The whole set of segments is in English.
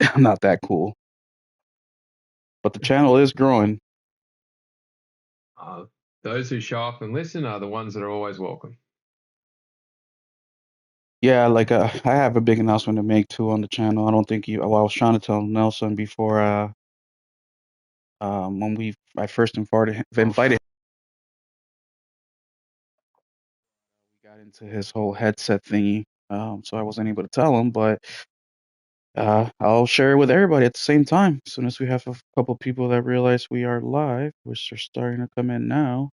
I'm not that cool, but the channel is growing. Uh, those who show up and listen are the ones that are always welcome. Yeah, like I have a big announcement to make too on the channel. I don't think you. Well, I was trying to tell Nelson before when I first invited, we got into his whole headset thingy. So I wasn't able to tell him, but I'll share it with everybody at the same time. As soon as we have a couple people that realize we are live, which are starting to come in now.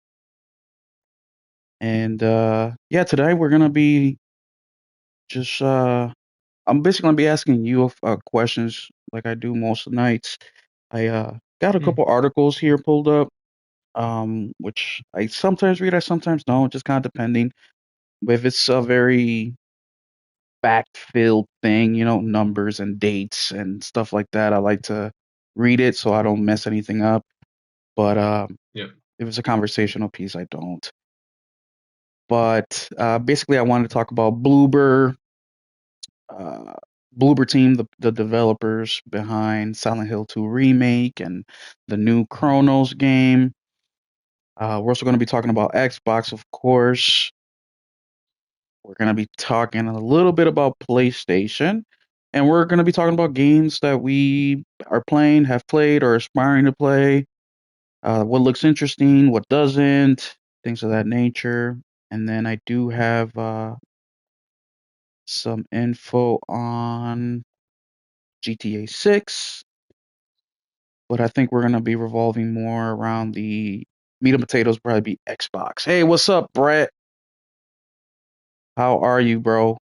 And yeah, today we're gonna be just I'm basically gonna be asking you questions like I do most nights. I got a Hmm. couple articles here pulled up, which I sometimes read, I sometimes don't, just kind of depending. If it's a very fact-filled thing, numbers and dates and stuff like that, I like to read it so I don't mess anything up. But Yep. if it's a conversational piece, I don't. But basically, I wanted to talk about uh, Bloober Team, the developers behind Silent Hill 2 remake and the new Chronos game. We're also going to be talking about Xbox, of course. We're going to be talking a little bit about PlayStation. And we're going to be talking about games that we are playing, have played, or aspiring to play. What looks interesting, what doesn't, things of that nature. And then I do have some info on GTA 6, but I think we're going to be revolving more around the meat and potatoes, probably be Xbox. Hey, what's up, Brett? How are you, bro?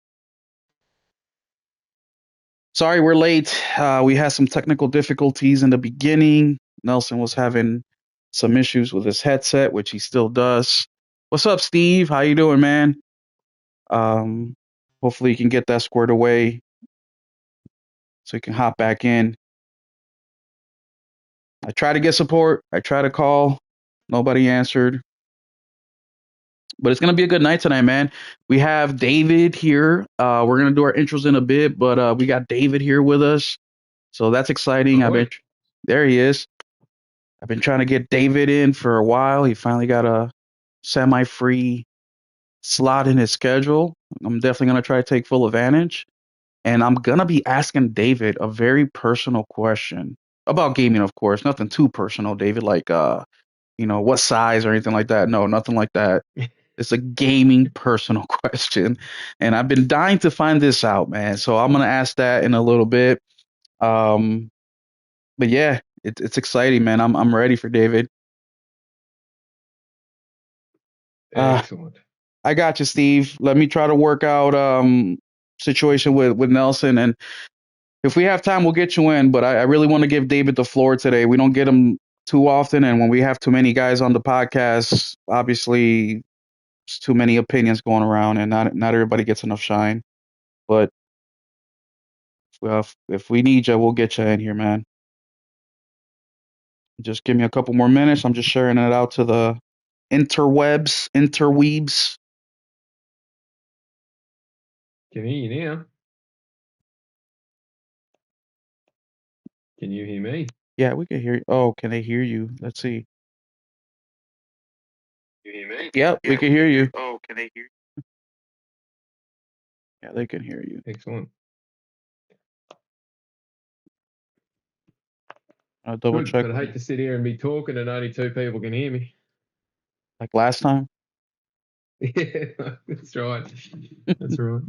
Sorry we're late. We had some technical difficulties in the beginning. Nelson was having some issues with his headset, which he still does. What's up, Steve? How you doing, man? Um, hopefully you can get that squared away so you can hop back in. I try to get support. I try to call. Nobody answered. But it's gonna be a good night tonight, man. We have David here. We're gonna do our intros in a bit, but we got David here with us, so that's exciting. Ahoy. There he is. I've been trying to get David in for a while. He finally got a semi-free slot in his schedule. I'm definitely gonna try to take full advantage, and I'm gonna be asking David a very personal question about gaming, of course. Nothing too personal, David, like what size or anything like that. No, nothing like that. It's a gaming personal question, and I've been dying to find this out, man. So I'm gonna ask that in a little bit. Um, but yeah, it's exciting, man. I'm ready for David. Uh, Excellent. I got you, Steve. Let me try to work out situation with Nelson, and if we have time, we'll get you in. But I really want to give David the floor today. We don't get him too often, and when we have too many guys on the podcast, obviously, it's too many opinions going around, and not everybody gets enough shine. But well, if we need you, we'll get you in here, man. Just give me a couple more minutes. I'm just sharing it out to the interweebs. Can hear you now. Can you hear me? Yeah, we can hear you. Oh, can they hear you? Let's see. You hear me? Yep, we Yeah, can we can hear hear you. you. Oh, can they hear Yeah, they can hear you. you? Excellent. I'll double Good. check But I with hate to sit here and be talking and only two people can hear me. like last time. Yeah, that's right. That's right.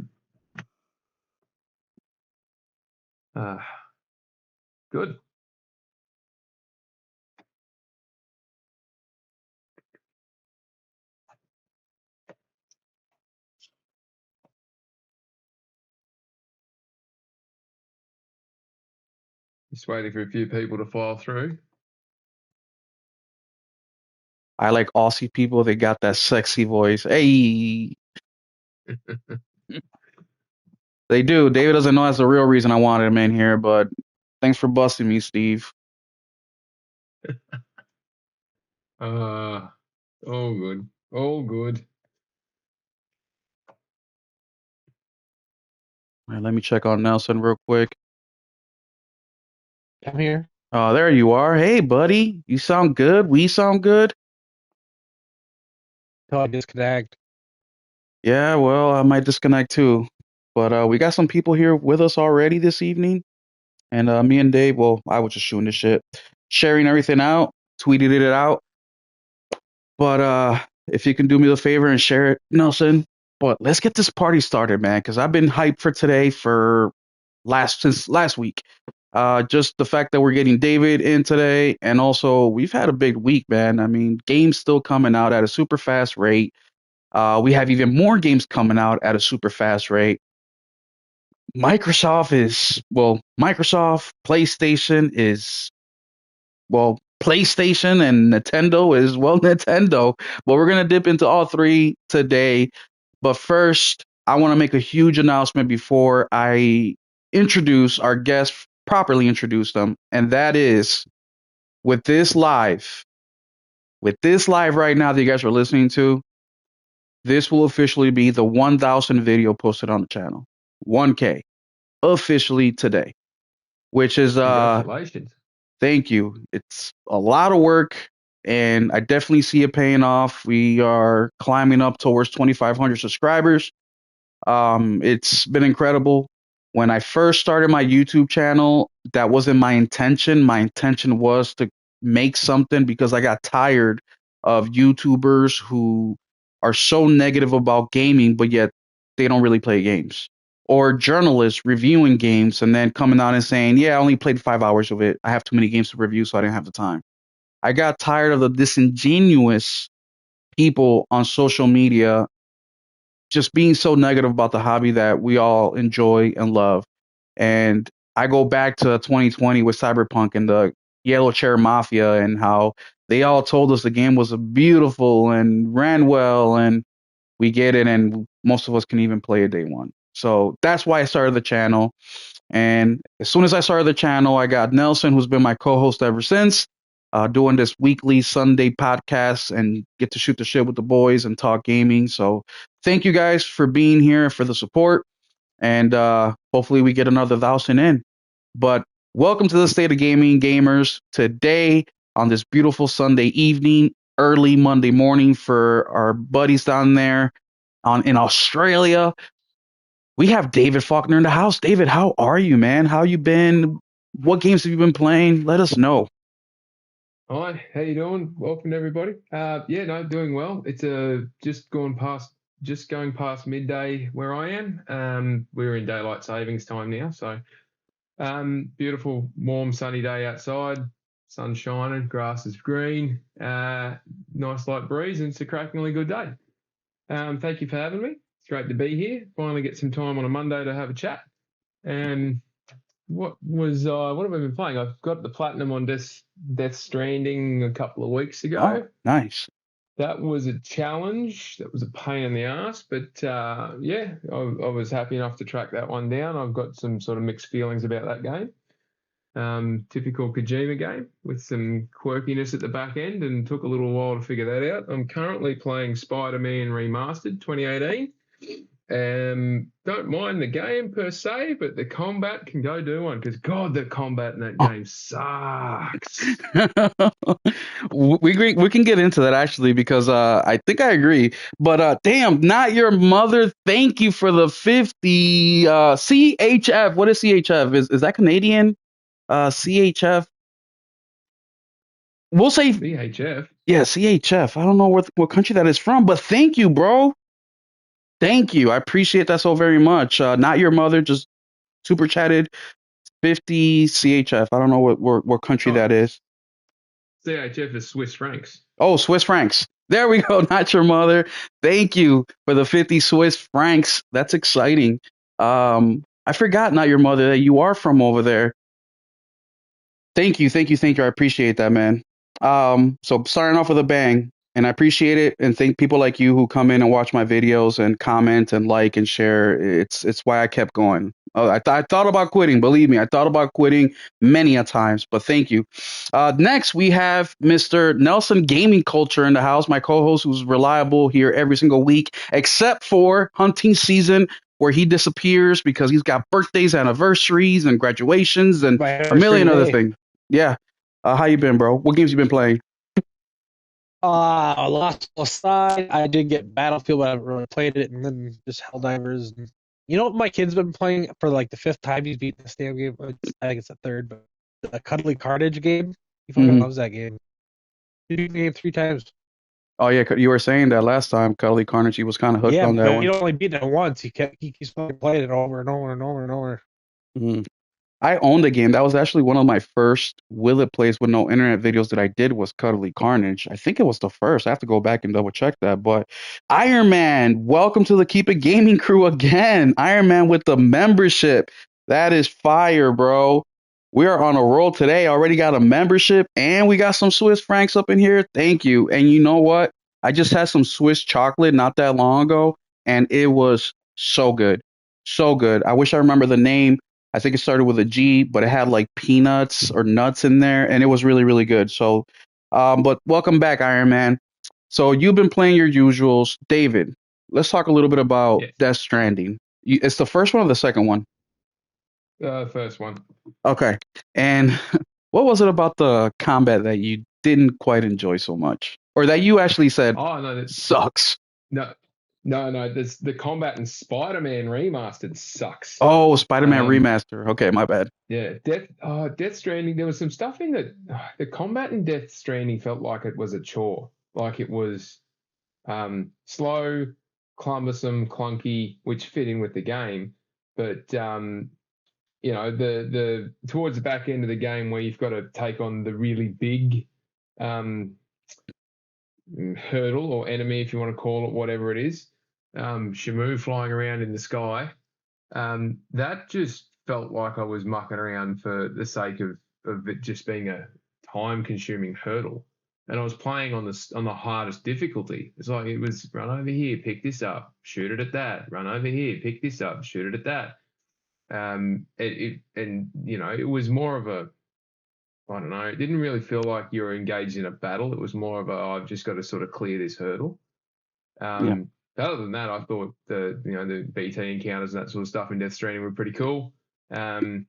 Ah, good. Just waiting for a few people to file through. I like Aussie people. They got that sexy voice. Hey, they do. David doesn't know that's the real reason I wanted him in here, but thanks for busting me, Steve. Ah, all good. All good. All right, let me check on Nelson real quick. I'm here. Oh, there you are. Hey, buddy. You sound good. We sound good. Till I disconnect. Yeah, well, I might disconnect too. But we got some people here with us already this evening. And me and Dave, well, I was just shooting the shit, sharing everything out, tweeted it out. But if you can do me the favor and share it, Nelson. But let's get this party started, man, because I've been hyped for today for since last week. Just the fact that we're getting David in today, and also we've had a big week, man. I mean, games still coming out at a super fast rate. We have even more games coming out at a super fast rate. Microsoft, PlayStation is PlayStation, and Nintendo is Nintendo. But we're gonna dip into all three today. But first, I want to make a huge announcement before I introduce our guests, properly introduce them, and that is with this live, with this live right now that you guys are listening to, this will officially be the 1,000 video posted on the channel. 1K officially today, which is Congratulations. thank you. It's a lot of work, and I definitely see it paying off. We are climbing up towards 2,500 subscribers. It's been incredible. When I first started my YouTube channel, that wasn't my intention. My intention was to make something because I got tired of YouTubers who are so negative about gaming, but yet they don't really play games. Or journalists reviewing games and then coming out and saying, yeah, I only played 5 hours of it. I have too many games to review, so I didn't have the time. I got tired of the disingenuous people on social media just being so negative about the hobby that we all enjoy and love. And I go back to 2020 with Cyberpunk and the Yellow Chair Mafia and how they all told us the game was beautiful and ran well, and we get it, and most of us can even play it day one. So that's why I started the channel. And as soon as I started the channel, I got Nelson, who's been my co-host ever since, doing this weekly Sunday podcast and get to shoot the shit with the boys and talk gaming. So thank you guys for being here, for the support, and hopefully we get another 1,000 in. But welcome to the State of Gaming, gamers. Today on this beautiful Sunday evening, early Monday morning for our buddies down there in Australia, we have David Faulkner in the house. David, how are you, man? How you been? What games have you been playing? Let us know. Hi, how you doing? Welcome everybody. Yeah, no, doing well. It's just going past midday where I am. We're in daylight savings time now, so beautiful, warm, sunny day outside. Sun shining, grass is green. Nice light breeze, and it's a crackingly good day. Thank you for having me. It's great to be here. Finally get some time on a Monday to have a chat. And what have I been playing? I've got the platinum on Death Stranding a couple of weeks Oh, ago. nice. That was a challenge. That was a pain in the ass, but yeah, I was happy enough to track that one down. I've got some sort of mixed feelings about that game. Typical Kojima game with some quirkiness at the back end, and took a little while to figure that out. I'm currently playing Spider-Man Remastered 2018. Don't mind the game per se, but the combat can go do one because God, the combat in that game sucks. We can get into that actually because I think I agree. But damn, not your mother. Thank you for the 50 CHF. What is CHF? Is that Canadian? CHF. We'll say VHF. yeah, CHF. I don't know what country that is from, but thank you, bro. Thank you. I appreciate that so very much. Not your mother, just super chatted 50 CHF. I don't know what country Oh, that is. CHF is Swiss francs. Oh, Swiss francs. There we go. Not your mother. Thank you for the 50 Swiss francs. That's exciting. I forgot, not your mother, that you are from over there. Thank you, thank you, thank you. I appreciate that, man. So starting off with a bang, and I appreciate it, and thank people like you who come in and watch my videos and comment and like and share. It's why I kept going. I thought about quitting. Believe me, I thought about quitting many a times, but thank you. Next, we have Mr. Nelson Gaming Culture in the house, my co-host who's reliable here every single week, except for hunting season. where he disappears because he's got birthdays, anniversaries, and graduations, and My a anniversary million other today. things. Yeah. How you been, bro? What games you been playing? Lost Side. I did get Battlefield, but I haven't really played it, and then just Helldivers. And, you know what my kid's been playing for like the fifth time he's beaten this damn game? I think it's the third, but the Cuddly Carnage game. He fucking Hmm. loves that game. He beat the game 3 times. Oh yeah, you were saying that last time. Cuddly Carnage, he was kind of hooked Yeah, on that but he one. only beat it once. He keeps fucking playing it over and over and over and over. Mhm. I owned the game. That was actually one of my first will it plays with no internet videos that I did was Cuddly Carnage. I think it was the first. I have to go back and double check that. But Iron Man, welcome to the Keep It Gaming crew again. Iron Man with the membership. That is fire, bro. We are on a roll today. Already got a membership and we got some Swiss francs up in here. Thank you. And you know what? I just had some Swiss chocolate not that long ago and it was so good. So good. I wish I remember the name. I think it started with a G, but it had like peanuts or nuts in there, and it was really, really good. So, but welcome back, Iron Man. So you've been playing your usuals, David. Let's talk a little bit about Yes. Death Stranding. It's the first one or the second one? First one. Okay. And what was it about the combat that you didn't quite enjoy so much, or that you actually said Oh no, sucks? no, no. This the combat in Spider-Man remastered sucks. Oh, Spider-Man Um, remaster. Okay, my bad. yeah, Death Stranding. There was some stuff in that. The combat in Death Stranding felt like it was a chore, like it was slow, cumbersome, clunky, which fit in with the game. But the towards the back end of the game where you've got to take on the really big um, hurdle or enemy, if you want to call it whatever it is, Shamu flying around in the sky. That just felt like I was mucking around for the sake of it just being a time consuming hurdle. And I was playing on the hardest difficulty. It's like it was run over here, pick this up, shoot it at that. Run over here, pick this up, shoot it at that. And it was more of a I don't know. It didn't really feel like you were engaged in a battle. It was more of a I've just got to sort of clear this hurdle. Yeah, Other than that, I thought the BT encounters and that sort of stuff in Death Stranding were pretty cool. Um,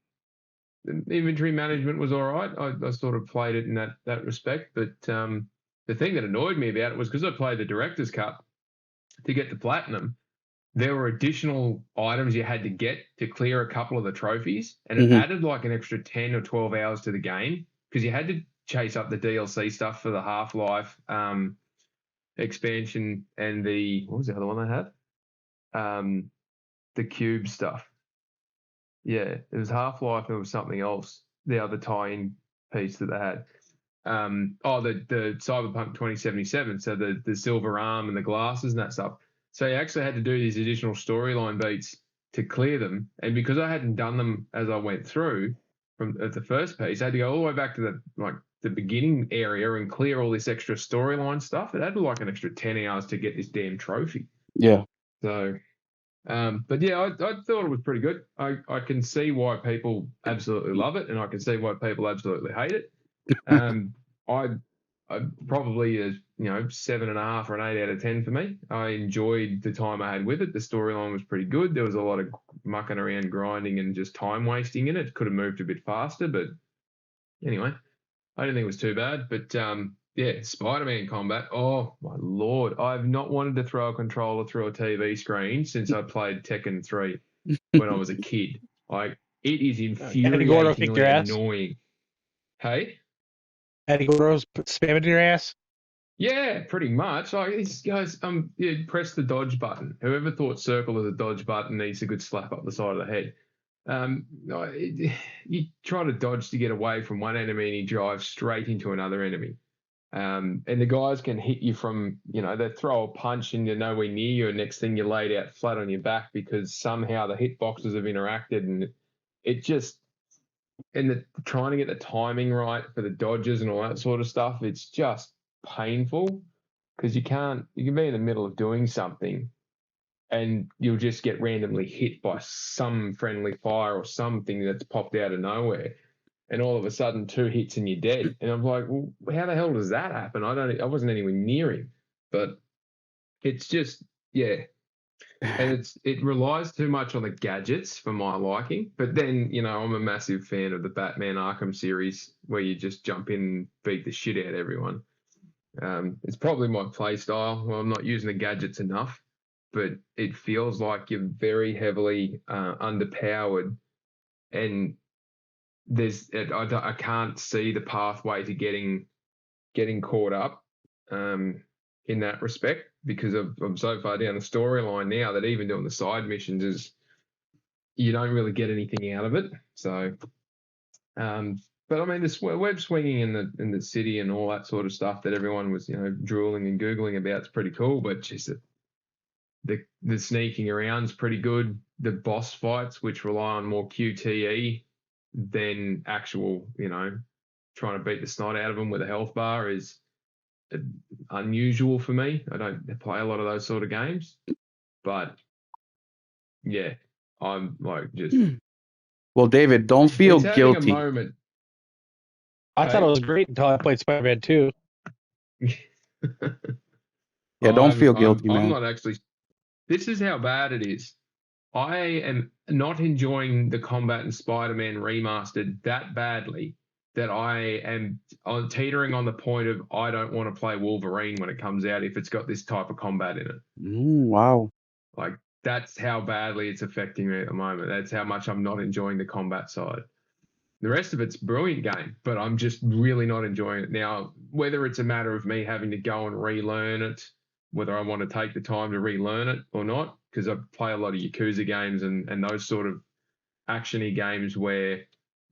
the inventory management was all right. I sort of played it in that respect, but the thing that annoyed me about it was because I played the director's cut to get the platinum. There were additional items you had to get to clear a couple of the trophies, and it hmm, added like an extra 10 or 12 hours to the game because you had to chase up the DLC stuff for the Half Life expansion and the what was the other one they had? The Cube stuff. Yeah, it was Half Life. It was something else. The other tie-in piece that they had. The Cyberpunk 2077. So the silver arm and the glasses and that stuff. So you actually had to do these additional storyline beats to clear them. And because I hadn't done them as I went through from at the first piece, I had to go all the way back to the beginning area and clear all this extra storyline stuff. It had like an extra 10 hours to get this damn trophy. yeah, So but yeah, I thought it was pretty good. I can see why people absolutely love it, and I can see why people absolutely hate it. Um, I I probably a 7.5 or an 8 out of 10 for me. I enjoyed the time I had with it. The storyline was pretty good. There was a lot of mucking around, grinding, and just time wasting in it. Could have moved a bit faster, but anyway, I didn't think it was too bad. But yeah, Spider-Man combat. Oh my lord, I've not wanted to throw a controller through a TV screen since I played Tekken 3 when I was a kid. Like it is Eddie Gordo kicked your infuriatingly ass. annoying. Hey. Eddie Gordo's spamming your ass. Yeah, pretty much. Like these guys, yeah, press the dodge button. Whoever thought circle as a dodge button needs a good slap up the side of the head. You try to dodge to get away from one enemy, and you drive straight into another enemy. And the guys can hit you from, they throw a punch and you're nowhere near you, and next thing you're laid out flat on your back because somehow the hitboxes have interacted, and it just and trying to get the timing right for the dodges and all that sort of stuff, it's just painful because you can be in the middle of doing something and you'll just get randomly hit by some friendly fire or something that's popped out of nowhere. And all of a sudden, two hits and you're dead. And I'm like, well, how the hell does that happen? I wasn't anywhere near him. But it's just, yeah. And it relies too much on the gadgets for my liking. But then, I'm a massive fan of the Batman Arkham series where you just jump in and beat the shit out of everyone. It's probably my play style. Well, I'm not using the gadgets enough, but it feels like you're very heavily underpowered, and I can't see the pathway to getting caught up in that respect because I'm so far down the storyline now that even doing the side missions is you don't really get anything out of it. So, but I mean, this web swinging in the city and all that sort of stuff that everyone was drooling and googling about is pretty cool. But just the sneaking around is pretty good. The boss fights, which rely on more QTE than actual, trying to beat the snot out of them with a health bar is unusual for me. I don't play a lot of those sort of games, but yeah, I'm like just Well, David, don't feel it's having a guilty. moment. I thought it Hey, was great until I played Spider-Man 2. Yeah, don't feel I'm guilty, I'm man. not actually. This is how bad it is. I am not enjoying the combat in Spider-Man Remastered that badly that I am teetering on the point of I don't want to play Wolverine when it comes out if it's got this type of combat in it. Wow. Like that's how badly it's affecting me at the moment. That's how much I'm not enjoying the combat side. The rest of it's a brilliant game, but I'm just really not enjoying it now. Whether it's a matter of me having to go and relearn it, whether I want to take the time to relearn it or not, because I play a lot of Yakuza games and those sort of actiony games where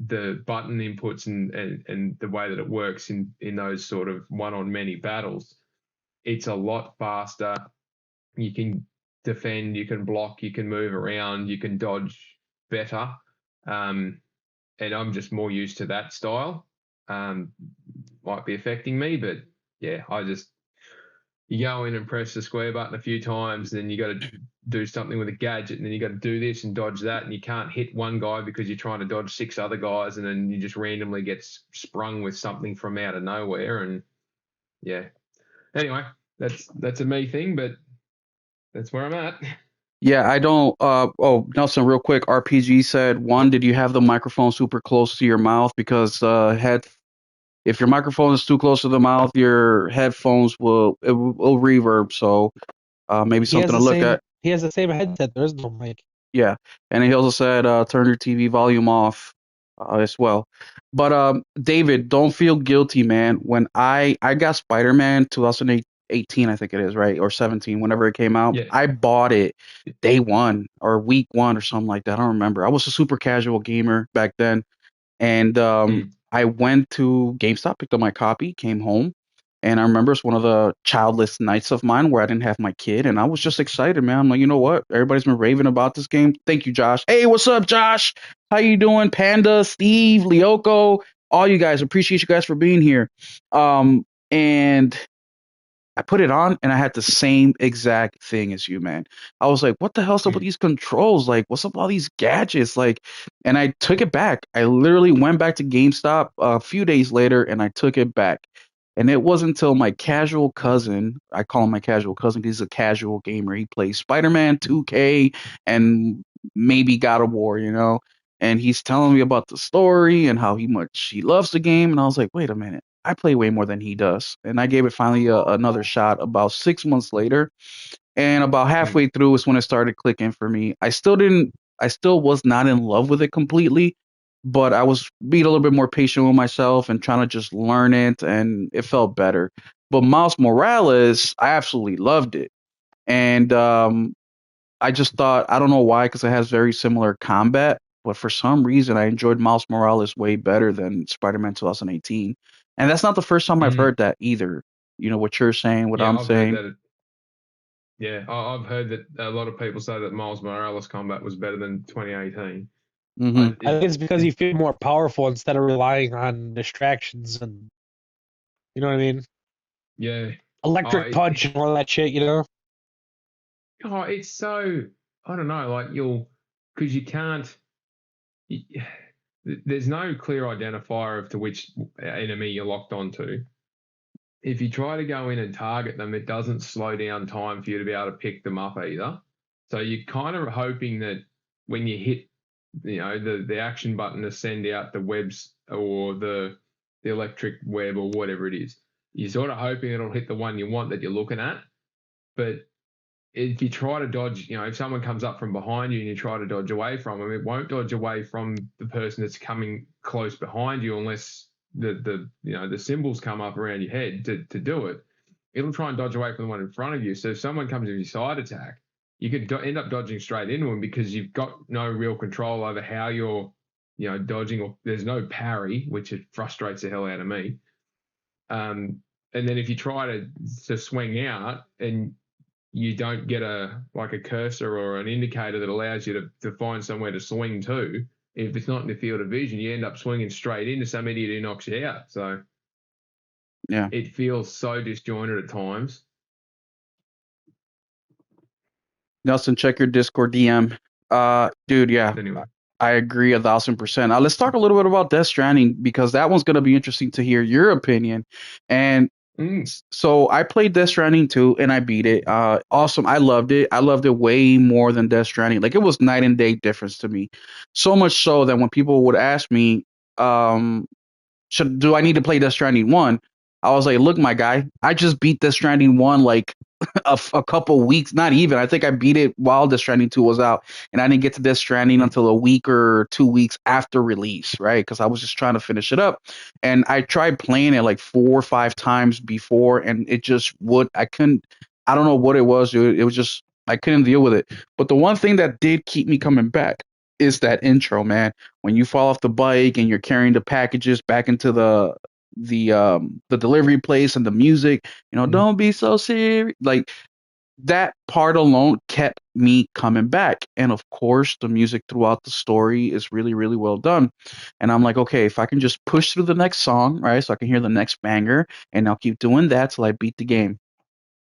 the button inputs and the way that it works in those sort of one on many battles, it's a lot faster. You can defend, you can block, you can move around, you can dodge better. Um, and I'm just more used to that style. Um, might be affecting me, but yeah, you go in and press the square button a few times, then you got to do something with a gadget, and then you got to do this and dodge that, and you can't hit one guy because you're trying to dodge six other guys, and then you just randomly get sprung with something from out of nowhere, and yeah. Anyway, that's a me thing, but that's where I'm at. Yeah, I don't. Oh, Nelson, real quick. RPG said, one, did you have the microphone super close to your mouth? Because if your microphone is too close to the mouth, your headphones will reverb. So maybe He has something the to look same at. he has the same headset. There's no mic. Yeah, and he also said turn your TV volume off as well. But David, don't feel guilty, man. When I got Spider-Man 2018, I think it is, right? Or 17, whenever it came out, Yeah. I bought it day one or week one or something like that. I don't remember. I was a super casual gamer back then. And Mm. I went to GameStop, picked up my copy, came home, and I remember it's one of the childless nights of mine where I didn't have my kid, and I was just excited, man. I'm like, you know what? Everybody's been raving about this game. Thank you, Josh. Hey, what's up, Josh? How you doing? Panda, Steve, Lyoko, all you guys. Appreciate you guys for being here. And I put it on and I had the same exact thing as you, man. I was like, what the hell's up with Mm. these controls? Like, what's up with all these gadgets? Like, and I took it back. I literally went back to GameStop a few days later and I took it back. And it wasn't until my casual cousin, I call him my casual cousin because he's a casual gamer. He plays Spider-Man 2K and maybe God of War, you know? And he's telling me about the story and how much he loves the game. And I was like, wait a minute. I play way more than he does. And I gave it finally another shot about 6 months later. And about Mm. halfway through is when it started clicking for me. I still was not in love with it completely, but I was being a little bit more patient with myself and trying to just learn it, and it felt better. But Miles Morales, I absolutely loved it. And I just thought, I don't know why, because it has very similar combat, but for some reason I enjoyed Miles Morales way better than Spider-Man 2018. And that's not the first time I've Mm. heard that either. You know what you're saying, what Yeah, I'm I've heard saying. that. Yeah, I've heard that a lot of people say that Miles Morales combat was better than 2018. Hmm. I think it's because you feel more powerful instead of relying on distractions and you know what I mean? Yeah, oh, Electric punch and all that shit, you know? it's so I don't know, like because you can't. You, there's no clear identifier of to which enemy you're locked onto. If you try to go in and target them, it doesn't slow down time for you to be able to pick them up either. So you're kind of hoping that when you hit, the action button to send out the webs or the electric web or whatever it is, you're sort of hoping it'll hit the one you want that you're looking at. But if you try to dodge, if someone comes up from behind you and you try to dodge away from them, it won't dodge away from the person that's coming close behind you unless the symbols come up around your head to do it. It'll try and dodge away from the one in front of you. So if someone comes with your side attack, you could end up dodging straight into them because you've got no real control over how you're, dodging, or there's no parry, which it frustrates the hell out of me. And then if you try to swing out and you don't get a cursor or an indicator that allows you to find somewhere to swing to, if it's not in the field of vision, you end up swinging straight into some idiot who knocks you out. So Yeah. it feels so disjointed at times. Nelson, check your Discord DM. Dude, yeah, Anyway, I agree 1,000%. Let's talk a little bit about Death Stranding because that one's gonna be interesting to hear your opinion. And so I played Death Stranding 2 and I beat it. Awesome. I loved it. I loved it way more than Death Stranding. Like it was night and day difference to me. So much so that when people would ask me, um, do I need to play Death Stranding 1? I was like, look, my guy, I just beat Death Stranding 1 like a couple weeks, not even. I think I beat it while Death Stranding 2 was out, and I didn't get to Death Stranding until a week or 2 weeks after release, right? Because I was just trying to finish it up. And I tried playing it like 4 or 5 times before, and it just I couldn't, I don't know what it was, dude. It was just, I couldn't deal with it. But the one thing that did keep me coming back is that intro, man. When you fall off the bike and you're carrying the packages back into the delivery place and the music, don't be so serious. Like that part alone kept me coming back. And of course, the music throughout the story is really, really well done. And I'm like, okay, if I can just push through the next song, right, so I can hear the next banger, and I'll keep doing that till I beat the game.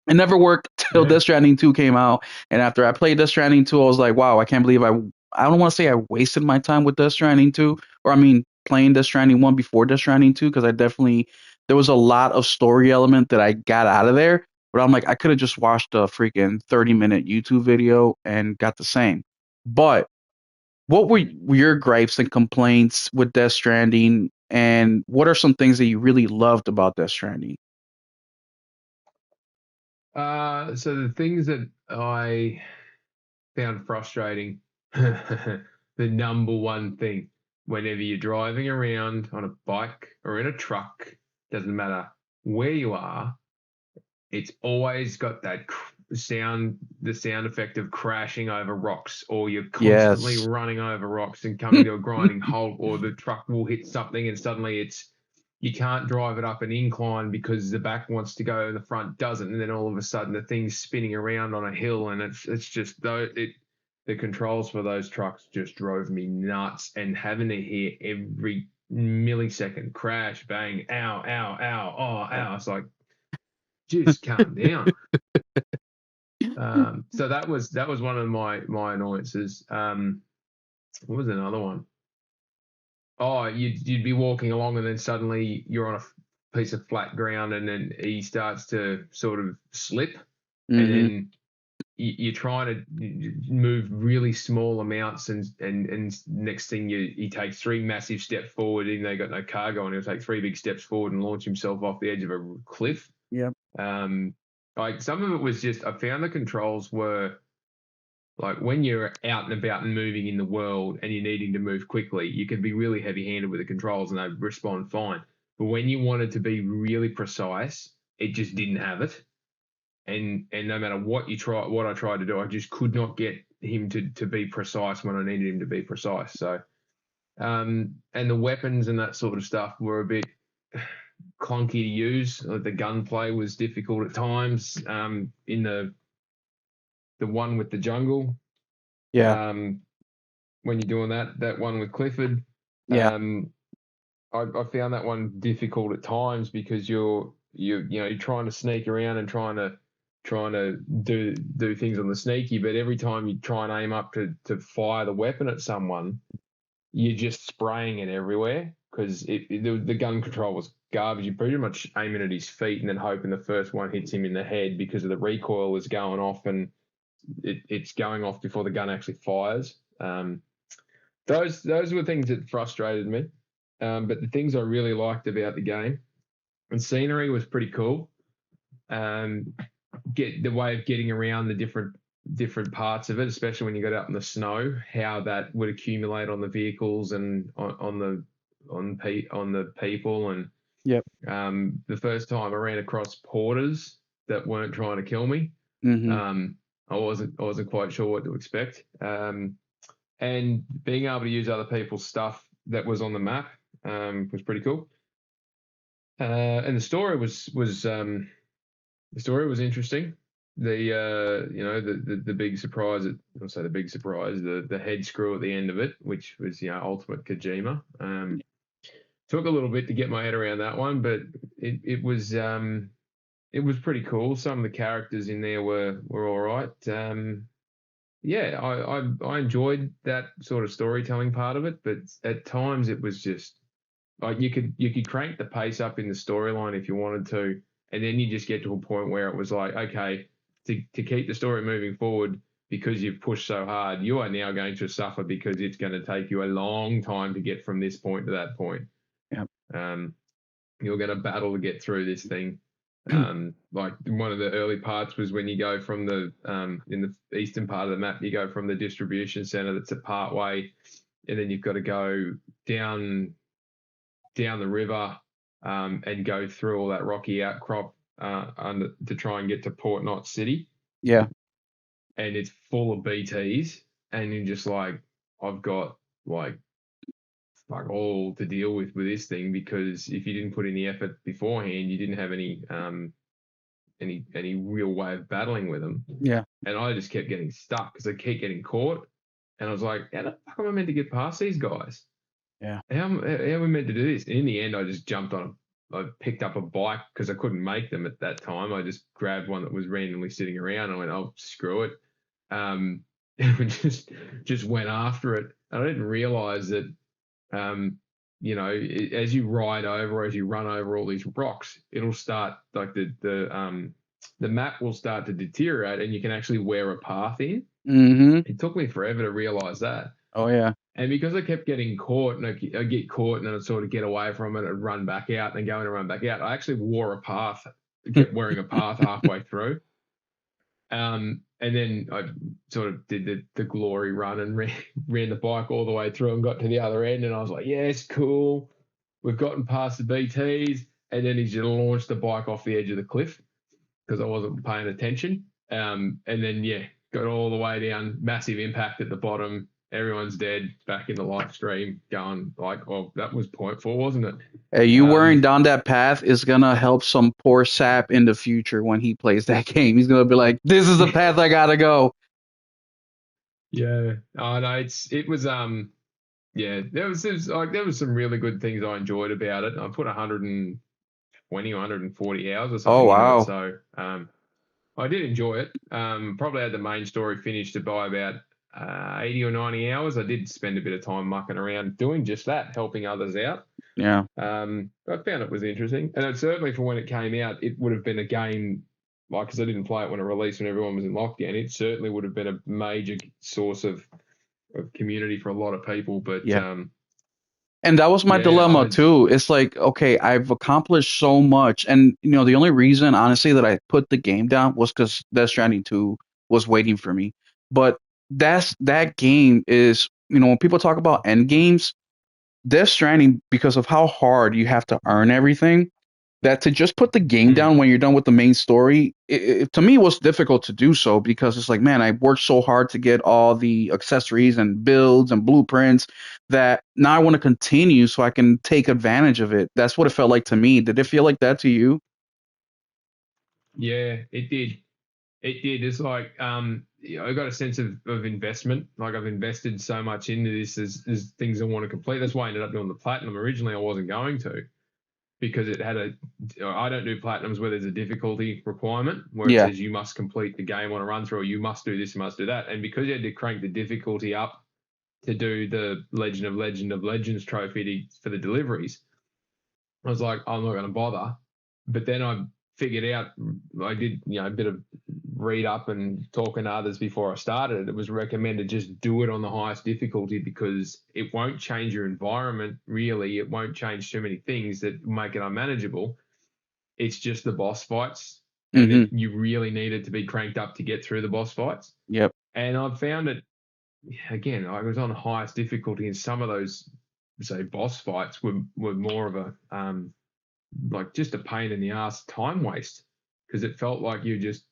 It never worked till yeah. Death Stranding 2 came out. And after I played Death Stranding 2, I was like, wow, I can't believe I don't want to say I wasted my time with Death Stranding 2, or I mean, playing Death Stranding 1 before Death Stranding 2, because there was a lot of story element that I got out of there. But I'm like, I could have just watched a freaking 30-minute YouTube video and got the same. But what were your gripes and complaints with Death Stranding? And what are some things that you really loved about Death Stranding? So the things that I found frustrating, the number one thing, whenever you're driving around on a bike or in a truck, doesn't matter where you are, it's always got that sound, the sound effect of crashing over rocks, or you're constantly Yes. running over rocks and coming to a grinding halt, or the truck will hit something and suddenly you can't drive it up an incline because the back wants to go and the front doesn't, and then all of a sudden the thing's spinning around on a hill, and it's just the controls for those trucks just drove me nuts, and having to hear every millisecond crash, bang, ow, ow, ow, oh, ow. It's like, just calm down. So that was one of my annoyances. What was another one? Oh, you'd be walking along and then suddenly you're on a piece of flat ground and then he starts to sort of slip, and Hmm. then you're trying to move really small amounts, and next thing he takes three massive steps forward, even though he got no cargo, and he'll take three big steps forward and launch himself off the edge of a cliff. Yep. Like some of it was just, I found the controls were like when you're out and about and moving in the world and you're needing to move quickly, you can be really heavy-handed with the controls and they respond fine. But when you wanted to be really precise, it just didn't have it. And no matter what I tried to do, I just could not get him to be precise when I needed him to be precise. So, and the weapons and that sort of stuff were a bit clunky to use. Like the gunplay was difficult at times. In the one with the jungle, Yeah. um, when you're doing that one with Clifford, Yeah. um, I found that one difficult at times because you're trying to sneak around and trying to do things on the sneaky, but every time you try and aim up to fire the weapon at someone, you're just spraying it everywhere because the gun control was garbage. You're pretty much aiming at his feet and then hoping the first one hits him in the head because of the recoil is going off, and it's going off before the gun actually fires. Those were things that frustrated me. But the things I really liked about the game, and scenery was pretty cool. Get the way of getting around the different parts of it, especially when you got out in the snow, how that would accumulate on the vehicles and on the people. And Yep. the first time I ran across porters that weren't trying to kill me. Hmm. I wasn't quite sure what to expect. And being able to use other people's stuff that was on the map was pretty cool. And the story was interesting. The big surprise, I'll say the big surprise, the head screw at the end of it, which was ultimate Kojima. Took a little bit to get my head around that one, but it was pretty cool. Some of the characters in there were all right. Yeah, I enjoyed that sort of storytelling part of it, but at times it was just like you could crank the pace up in the storyline if you wanted to, and then you just get to a point where it was like, okay, to keep the story moving forward, because you've pushed so hard, you are now going to suffer because it's going to take you a long time to get from this point to that point. Yep. You're going to battle to get through this thing. Like one of the early parts was when you go from the in the eastern part of the map, you go from the distribution center that's a part way, and then you've got to go down the river and go through all that rocky outcrop to try and get to Port Knot City. Yeah. And it's full of BTs, and you're just like, I've got like fuck all to deal with this thing, because if you didn't put in the effort beforehand, you didn't have any real way of battling with them. Yeah. And I just kept getting stuck because I keep getting caught, and I was like, how the fuck am I meant to get past these guys? Yeah. How are we meant to do this? And in the end, I just jumped on. I picked up a bike because I couldn't make them at that time. I just grabbed one that was randomly sitting around. I went, oh, screw it. And just went after it. And I didn't realize that, as you ride over, as you run over all these rocks, it'll start like the map will start to deteriorate, and you can actually wear a path in. Hmm. It took me forever to realize that. Oh yeah. And because I kept getting caught, and I get caught, and I'd sort of get away from it and run back out, and go and run back out, I actually wore a path, kept wearing a path halfway through. And then I sort of did the glory run and ran the bike all the way through and got to the other end, and I was like, yes, cool. We've gotten past the BTs. And then he just launched the bike off the edge of the cliff because I wasn't paying attention. And then, got all the way down, massive impact at the bottom. Everyone's dead, back in the live stream, going like, oh, that was point 4, wasn't it? Hey, you wearing down that path is gonna help some poor sap in the future when he plays that game. He's gonna be like, "This is the path I gotta go." Yeah. Oh no, there was some really good things I enjoyed about it. I put 120 or 140 hours or Oh something into wow. it, so I did enjoy it. Probably had the main story finished by about 80 or 90 hours. I did spend a bit of time mucking around doing just that, helping others out. Yeah. I found it was interesting, and certainly for when it came out, it would have been a game, like, because I didn't play it when it released when everyone was in lockdown. It certainly would have been a major source of community for a lot of people. But Yeah. And that was my dilemma too. It's like, okay, I've accomplished so much, and the only reason, honestly, that I put the game down was because Death Stranding 2 was waiting for me. But that game is, when people talk about end games, Death Stranding, because of how hard you have to earn everything, that to just put the game down when you're done with the main story, to me, it was difficult to do so, because it's like, man, I worked so hard to get all the accessories and builds and blueprints that now I want to continue so I can take advantage of it. That's what it felt like to me. Did it feel like that to you? yeah, it did. It did. It's like I got a sense of investment. Like, I've invested so much into this as things I want to complete. That's why I ended up doing the platinum. Originally, I wasn't going to, because it had I don't do platinums where there's a difficulty requirement where it Yeah. says you must complete the game on a run through, or you must do this, you must do that. And because you had to crank the difficulty up to do the Legend of Legends trophy for the deliveries, I was like, I'm not going to bother. But then I figured out, I did, a bit of read up and talking to others before I started. It was recommended just do it on the highest difficulty because it won't change your environment really. It won't change too many things that make it unmanageable. It's just the boss fights, and Hmm. you really need it to be cranked up to get through the boss fights. Yep. And I've found it again. I was on highest difficulty, and some of those, say, boss fights were more of a like just a pain in the ass time waste because it felt like you just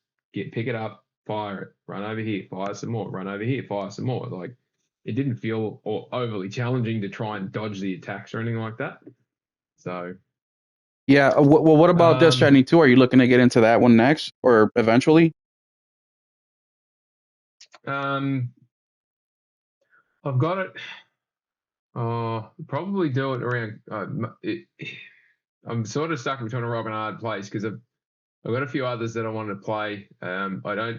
pick it up, fire it, run over here, fire some more, run over here, fire some more. Like it didn't feel overly challenging to try and dodge the attacks or anything like that. So, Yeah. Well, what about Death um, Stranding 2? Are you looking to get into that one next or eventually? um, I've got it. Probably do it around. I'm sort of stuck between a rock and a hard place because I've got a few others that I want to play. I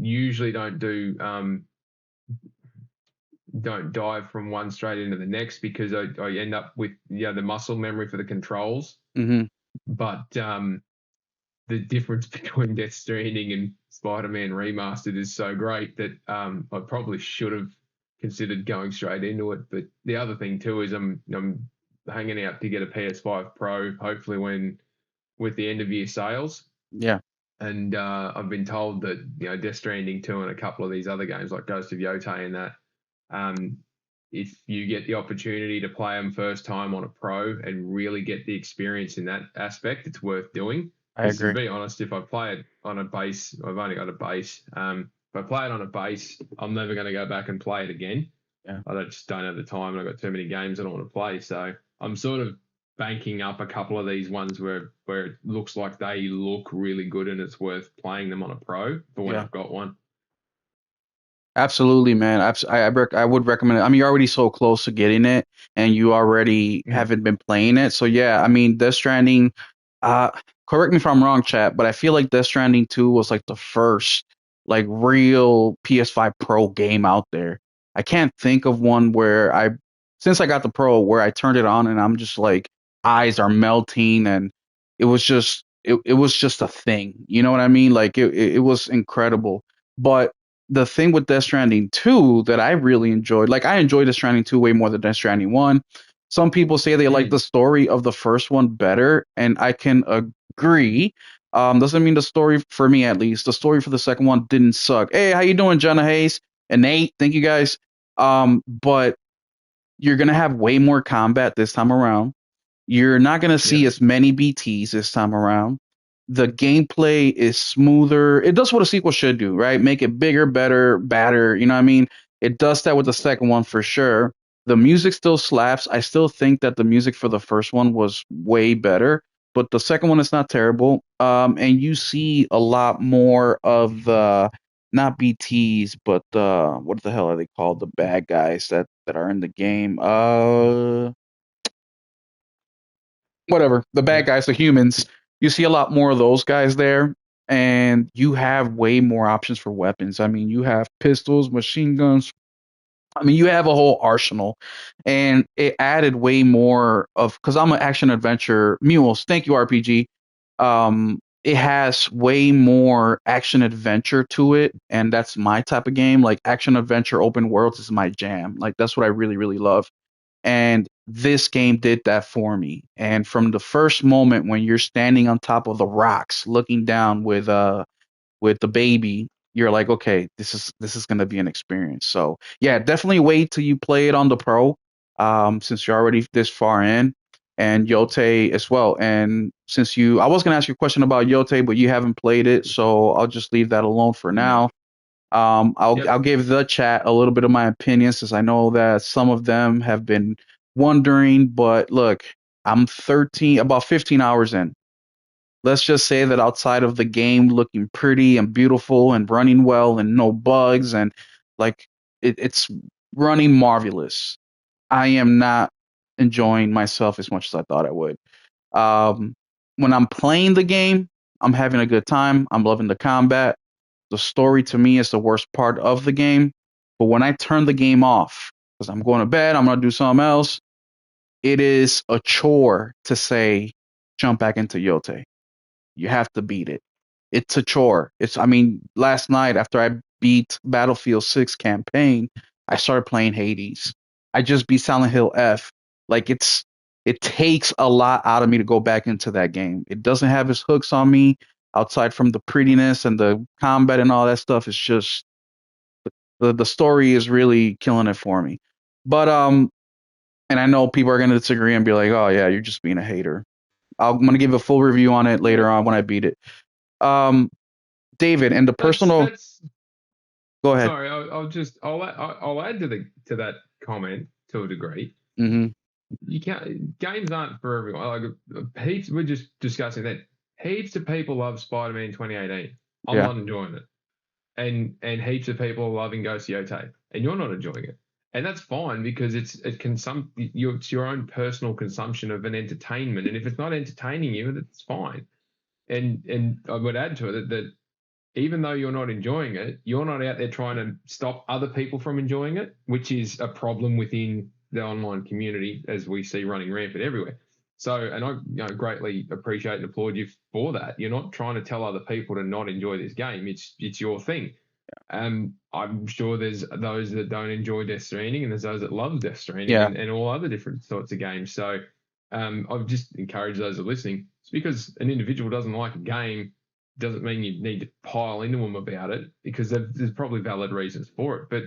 usually don't dive from one straight into the next because I end up with the muscle memory for the controls. Hmm. But the difference between Death Stranding and Spider-Man Remastered is so great that I probably should have considered going straight into it. But the other thing too is I'm hanging out to get a PS5 Pro, hopefully when with the end of year sales. Yeah, And I've been told that Death Stranding 2 and a couple of these other games like Ghost of Yotei and that, um, if you get the opportunity to play them first time on a pro and really get the experience in that aspect, it's worth doing. I Because to agree. be honest, if I play it on a base, I've only got a base. If I play it on a base, I'm never going to go back and play it again. Yeah. Just don't have the time, and I've got too many games I don't want to play. So I'm sort of banking up a couple of these ones where it looks like they look really good and it's worth playing them on a pro for when Yeah. I've got one. Absolutely, man. I would recommend it. I mean, you're already so close to getting it, and you already Mm, haven't been playing it. So yeah, I mean, Death Stranding. Uh, Correct me if I'm wrong, chat, but I feel like Death Stranding 2 was like the first like real PS5 Pro game out there. I can't think of one where since I got the Pro, where I turned it on and I'm just like eyes are melting, and it was just a thing. You know what I mean? Like it was incredible. But the thing with Death Stranding 2 that I really enjoyed, like I enjoyed Death Stranding 2 way more than Death Stranding 1. Some people say they like mm, the story of the first one better, and I can agree. Doesn't mean the story for me at least. The story for the second one didn't suck. Hey, how you doing, Jenna Hayes and Nate? Thank you guys. But you're gonna have way more combat this time around. You're not going to see yep. as many BTs this time around. The gameplay is smoother. It does what a sequel should do, right? Make it bigger, better, badder. You know what I mean? It does that with the second one for sure. The music still slaps. I still think that the music for the first one was way better, but the second one is not terrible. And you see a lot more of the not BTs, but what the hell are they called? The bad guys that are in the game. Whatever, the bad Yeah. guys, the humans. You see a lot more of those guys there, and you have way more options for weapons. I mean, you have pistols, machine guns. I mean, you have a whole arsenal, and it added way more of because I'm an action adventure mules. Thank you, RPG. It has way more action adventure to it, and that's my type of game. Like action adventure, open worlds is my jam. Like that's what I really, really love. And this game did that for me. And from the first moment when you're standing on top of the rocks looking down with the baby, you're like, okay, this is gonna be an experience. So yeah, definitely wait till you play it on the pro, since you're already this far in, and Yote as well. And since I was gonna ask you a question about Yote, but you haven't played it, so I'll just leave that alone for No. now. I'll Yep. give the chat a little bit of my opinion since I know that some of them have been wondering. But look, I'm about 15 hours in. Let's just say that outside of the game looking pretty and beautiful and running well and no bugs and like it's running marvelous. I am not enjoying myself as much as I thought I would. Um, when I'm playing the game, I'm having a good time. I'm loving the combat. The story to me is the worst part of the game. But when I turn the game off, because I'm going to bed, I'm going to do something else, it is a chore to say, jump back into Yote. You have to beat it. It's a chore. I mean, last night after I beat Battlefield 6 campaign, I started playing Hades. I just beat Silent Hill F. Like it takes a lot out of me to go back into that game. It doesn't have its hooks on me outside from the prettiness and the combat and all that stuff. It's just the story is really killing it for me. But and I know people are going to disagree and be like, "Oh yeah, you're just being a hater." I'm going to give a full review on it later on when I beat it. Um, David, and the personal. That's Go ahead. sorry. I'll add to that comment to a degree. Hmm. You can't games aren't for everyone. Like heaps, we're just discussing that. Heaps of people love Spider-Man 2018. I'm Yeah. not enjoying it, and heaps of people are loving Ghost Yote, and you're not enjoying it, and that's fine because it's your own personal consumption of an entertainment, and if it's not entertaining you, that's fine. And I would add to it that even though you're not enjoying it, you're not out there trying to stop other people from enjoying it, which is a problem within the online community as we see running rampant everywhere. So, and I greatly appreciate and applaud you for that. You're not trying to tell other people to not enjoy this game. It's your thing. I'm sure there's those that don't enjoy Death Stranding, and there's those that love Death Stranding Yeah. and all other different sorts of games. So, I've just encouraged those that are listening. It's because an individual doesn't like a game doesn't mean you need to pile into them about it because there's probably valid reasons for it. But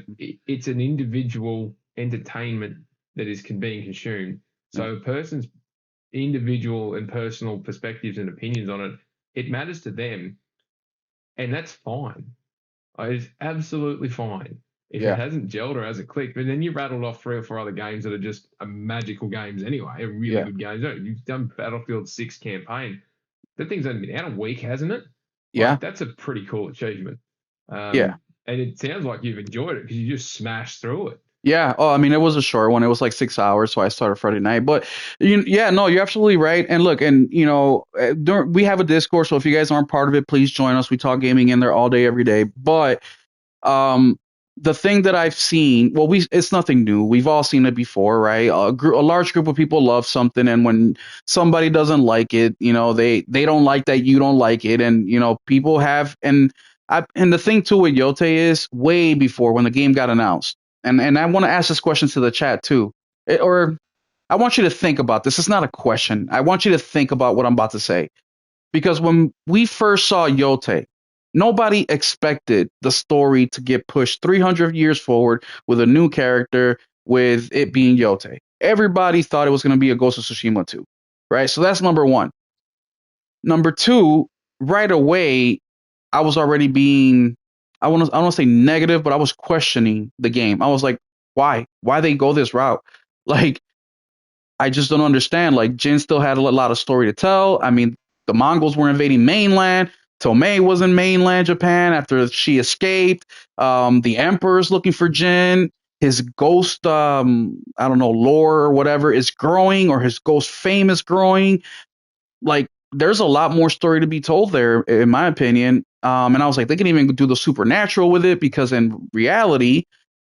it's an individual entertainment that is being consumed. So a person's individual and personal perspectives and opinions on it, it matters to them, and that's fine. It's absolutely fine if it Yeah. hasn't gelled or hasn't clicked. But then you rattled off 3 or 4 other games that are just magical games anyway, really Yeah. good games. You've done Battlefield 6 campaign. That thing's only been out a week, hasn't it? Yeah. Like, that's a pretty cool achievement. Yeah. And it sounds like you've enjoyed it because you just smashed through it. Yeah. Oh, I mean, it was a short one. It was like 6 hours, so I started Friday night. But yeah, no, you're absolutely right. And look, and we have a Discord, so if you guys aren't part of it, please join us. We talk gaming in there all day, every day. But um, the thing that I've seen, well, it's nothing new. We've all seen it before, right? A large group of people love something, and when somebody doesn't like it, they don't like that you don't like it, and people have and the thing too with Yote is way before when the game got announced, and I want to ask this question to the chat too, or I want you to think about this. It's not a question. I want you to think about what I'm about to say because when we first saw Yote, nobody expected the story to get pushed 300 years forward with a new character, with it being Yote. Everybody thought it was going to be a Ghost of Tsushima 2, right? So that's number one. Number two, right away, I was already being, I don't want to say negative, but I was questioning the game. I was like, why? Why they go this route? Like, I just don't understand. Like Jin still had a lot of story to tell. I mean, the Mongols were invading mainland. Tomei was in mainland Japan after she escaped. The Emperor's looking for Jin. His ghost, I don't know, lore or whatever is growing, or his ghost fame is growing. Like, there's a lot more story to be told there, in my opinion. And I was like, they can even do the supernatural with it because in reality,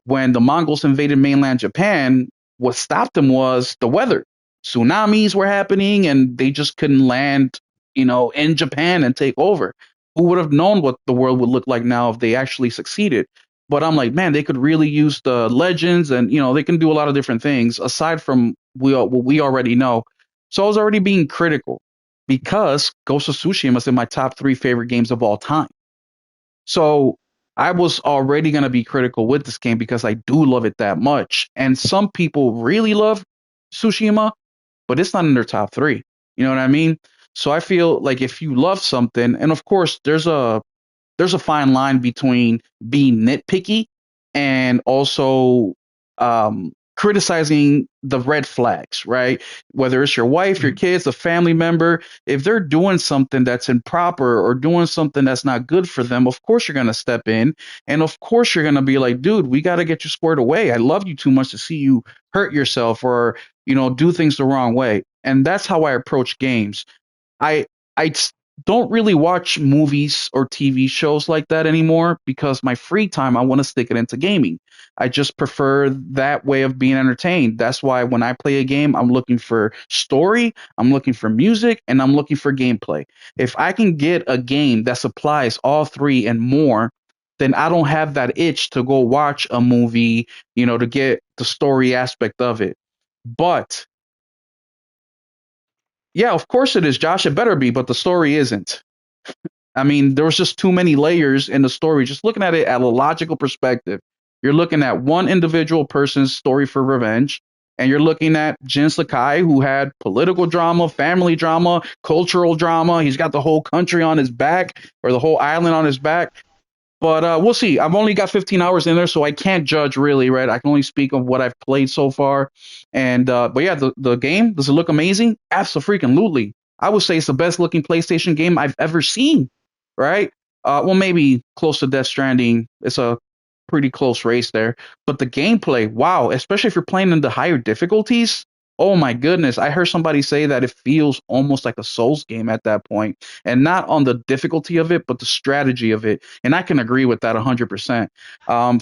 when the Mongols invaded mainland Japan, what stopped them was the weather. Tsunamis were happening, and they just couldn't land, in Japan and take over. Who would have known what the world would look like now if they actually succeeded? But I'm like, man, they could really use the legends, and they can do a lot of different things aside from what we already know. So I was already being critical because Ghost of Tsushima is in my top 3 favorite games of all time. So I was already going to be critical with this game because I do love it that much. And some people really love Tsushima, but it's not in their top 3. You know what I mean? So I feel like if you love something, and of course there's a fine line between being nitpicky and also criticizing the red flags, right? Whether it's your wife, your kids, a family member, if they're doing something that's improper or doing something that's not good for them, of course you're going to step in. And of course you're going to be like, dude, we got to get you squared away. I love you too much to see you hurt yourself or, do things the wrong way. And that's how I approach games. I don't really watch movies or TV shows like that anymore because my free time I want to stick it into gaming. I just prefer that way of being entertained. That's why when I play a game, I'm looking for story, I'm looking for music, and I'm looking for gameplay. If I can get a game that supplies all three and more, then I don't have that itch to go watch a movie, to get the story aspect of it. But yeah, of course it is, Josh. It better be, but the story isn't. I mean, there was just too many layers in the story. Just looking at it at a logical perspective, you're looking at one individual person's story for revenge, and you're looking at Jin Sakai, who had political drama, family drama, cultural drama. He's got the whole country on his back, or the whole island on his back. But we'll see. I've only got 15 hours in there, so I can't judge really, right? I can only speak of what I've played so far. And but yeah, the game, does it look amazing? Absolutely. I would say it's the best looking PlayStation game I've ever seen, right? Well, maybe close to Death Stranding. It's a pretty close race there. But the gameplay, wow, especially if you're playing in the higher difficulties. Oh my goodness. I heard somebody say that it feels almost like a Souls game at that point, and not on the difficulty of it, but the strategy of it. And I can agree with that 100%.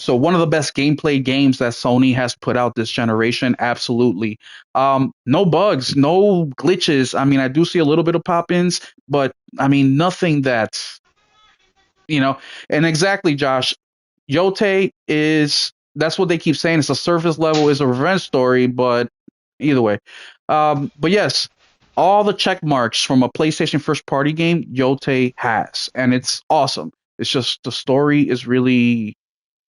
So one of the best gameplay games that Sony has put out this generation, absolutely. No bugs, no glitches. I mean, I do see a little bit of pop-ins, but I mean, nothing that's, you know, and exactly, Josh, Yote is, that's what they keep saying. It's a surface level, is a revenge story, but either way. But yes, all the check marks from a PlayStation first party game, Yote has, and it's awesome. It's just the story is really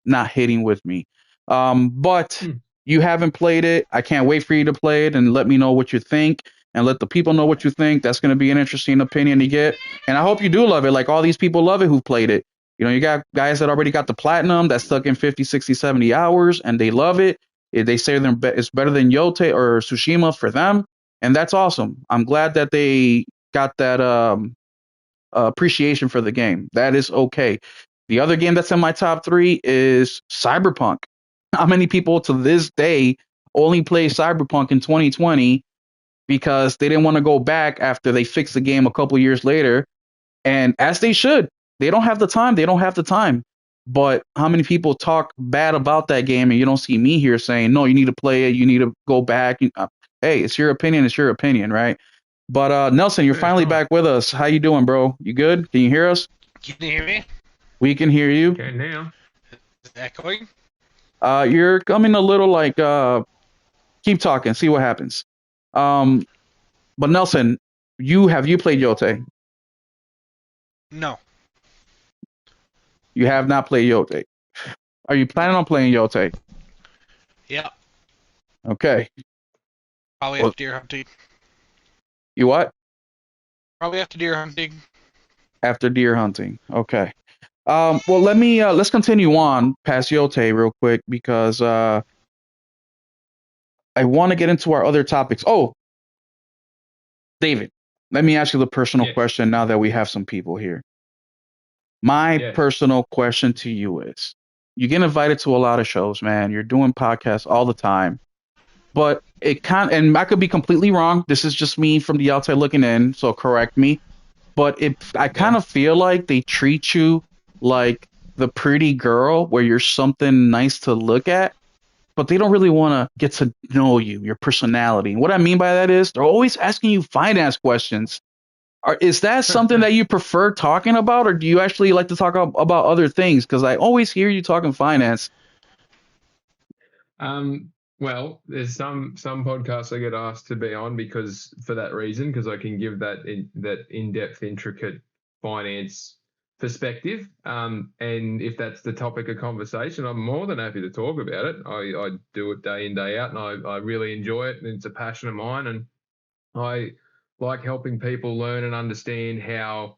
not hitting with me. But Hmm. you haven't played it. I can't wait for you to play it and let me know what you think and let the people know what you think. That's going to be an interesting opinion to get. And I hope you do love it. Like all these people love it who've played it. You got guys that already got the platinum that stuck in 50, 60, 70 hours and they love it. They say it's better than Yote or Tsushima for them. And that's awesome. I'm glad that they got that appreciation for the game. That is okay. The other game that's in my top three is Cyberpunk. How many people to this day only play Cyberpunk in 2020 because they didn't want to go back after they fixed the game a couple years later? And as they should, they don't have the time. They don't have the time. But how many people talk bad about that game and you don't see me here saying, no, you need to play it. You need to go back. Hey, it's your opinion. It's your opinion, right? But Nelson, you're Fair finally comment. back with us. How you doing, bro? You good? Can you hear us? Can you hear me? We can hear you. Okay, now. Is it echoing? You're coming a little like keep talking, see what happens. Um, but Nelson, you played Yote? No. You have not played Yote. Are you planning on playing Yote? Yeah. Okay. Probably Well, after deer hunting. you what? Probably after deer hunting. After deer hunting. Okay. Well, let's continue on past Yote real quick because I want to get into our other topics. Oh, David, let me ask you the personal Yes. question now that we have some people here. My Yes. personal question to you is, you get invited to a lot of shows, man. You're doing podcasts all the time, but and I could be completely wrong. This is just me from the outside looking in, so correct me. But I kind Yeah. of feel like they treat you like the pretty girl where you're something nice to look at, but they don't really want to get to know you, your personality. And what I mean by that is they're always asking you finance questions. Is that something that you prefer talking about, or do you actually like to talk about other things? Because I always hear you talking finance. Well, there's some podcasts I get asked to be on because for that reason, because I can give that in-depth, intricate finance perspective. And if that's the topic of conversation, I'm more than happy to talk about it. I do it day in, day out, and I really enjoy it, and it's a passion of mine, and I like helping people learn and understand how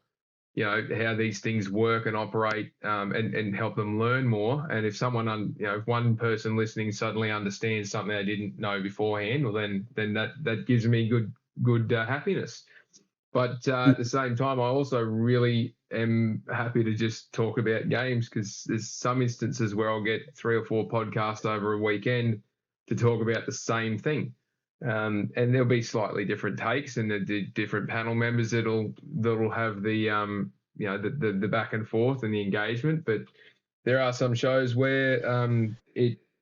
these things work and operate, and help them learn more. And if if one person listening suddenly understands something they didn't know beforehand, well, then that gives me good happiness. But at the same time, I also really am happy to just talk about games because there's some instances where I'll get 3 or 4 podcasts over a weekend to talk about the same thing. And there'll be slightly different takes, and the different panel members that'll have the the back and forth and the engagement. But there are some shows where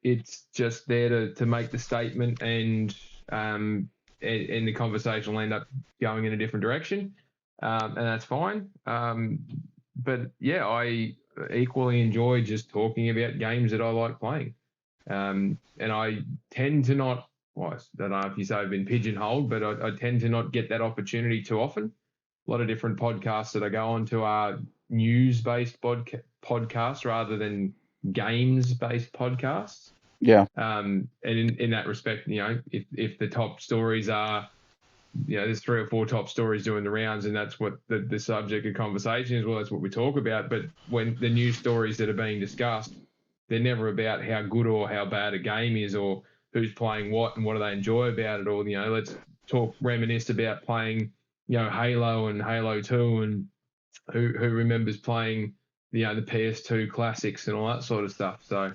it's just there to make the statement, and the conversation will end up going in a different direction, and that's fine. But yeah, I equally enjoy just talking about games that I like playing. And I tend to not, well, I don't know if you say I've been pigeonholed, but I tend to not get that opportunity too often. A lot of different podcasts that I go on to are news-based podcasts rather than games-based podcasts. Yeah. And in that respect, if the top stories are, there's 3 or 4 top stories doing the rounds, and that's what the subject of conversation is. Well, that's what we talk about. But when the news stories that are being discussed, they're never about how good or how bad a game is, or who's playing what and what do they enjoy about it. Or let's reminisce about playing, Halo and Halo 2, and who remembers playing, the PS2 classics and all that sort of stuff. So,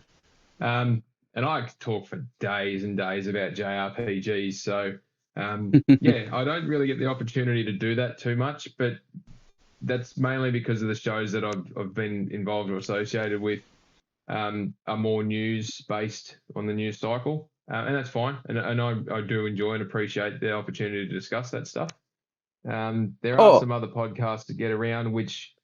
and I could talk for days and days about JRPGs. So, yeah, I don't really get the opportunity to do that too much, but that's mainly because of the shows that I've been involved or associated with, are more news based on the news cycle, and that's fine. And I do enjoy and appreciate the opportunity to discuss that stuff. There are Oh, some other podcasts to get around, which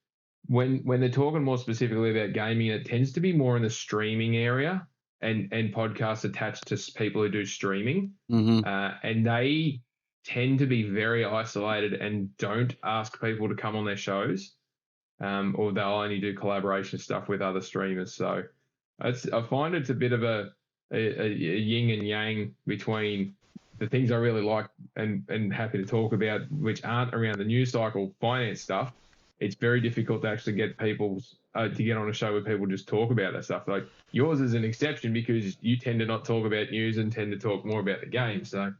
when they're talking more specifically about gaming, it tends to be more in the streaming area, and podcasts attached to people who do streaming, hmm and they tend to be very isolated and don't ask people to come on their shows, or they'll only do collaboration stuff with other streamers. So I find it's a bit of a yin and yang between the things I really like and happy to talk about, which aren't around the news cycle finance stuff. It's very difficult to actually get people to get on a show where people just talk about that stuff. Like yours is an exception because you tend to not talk about news and tend to talk more about the game. So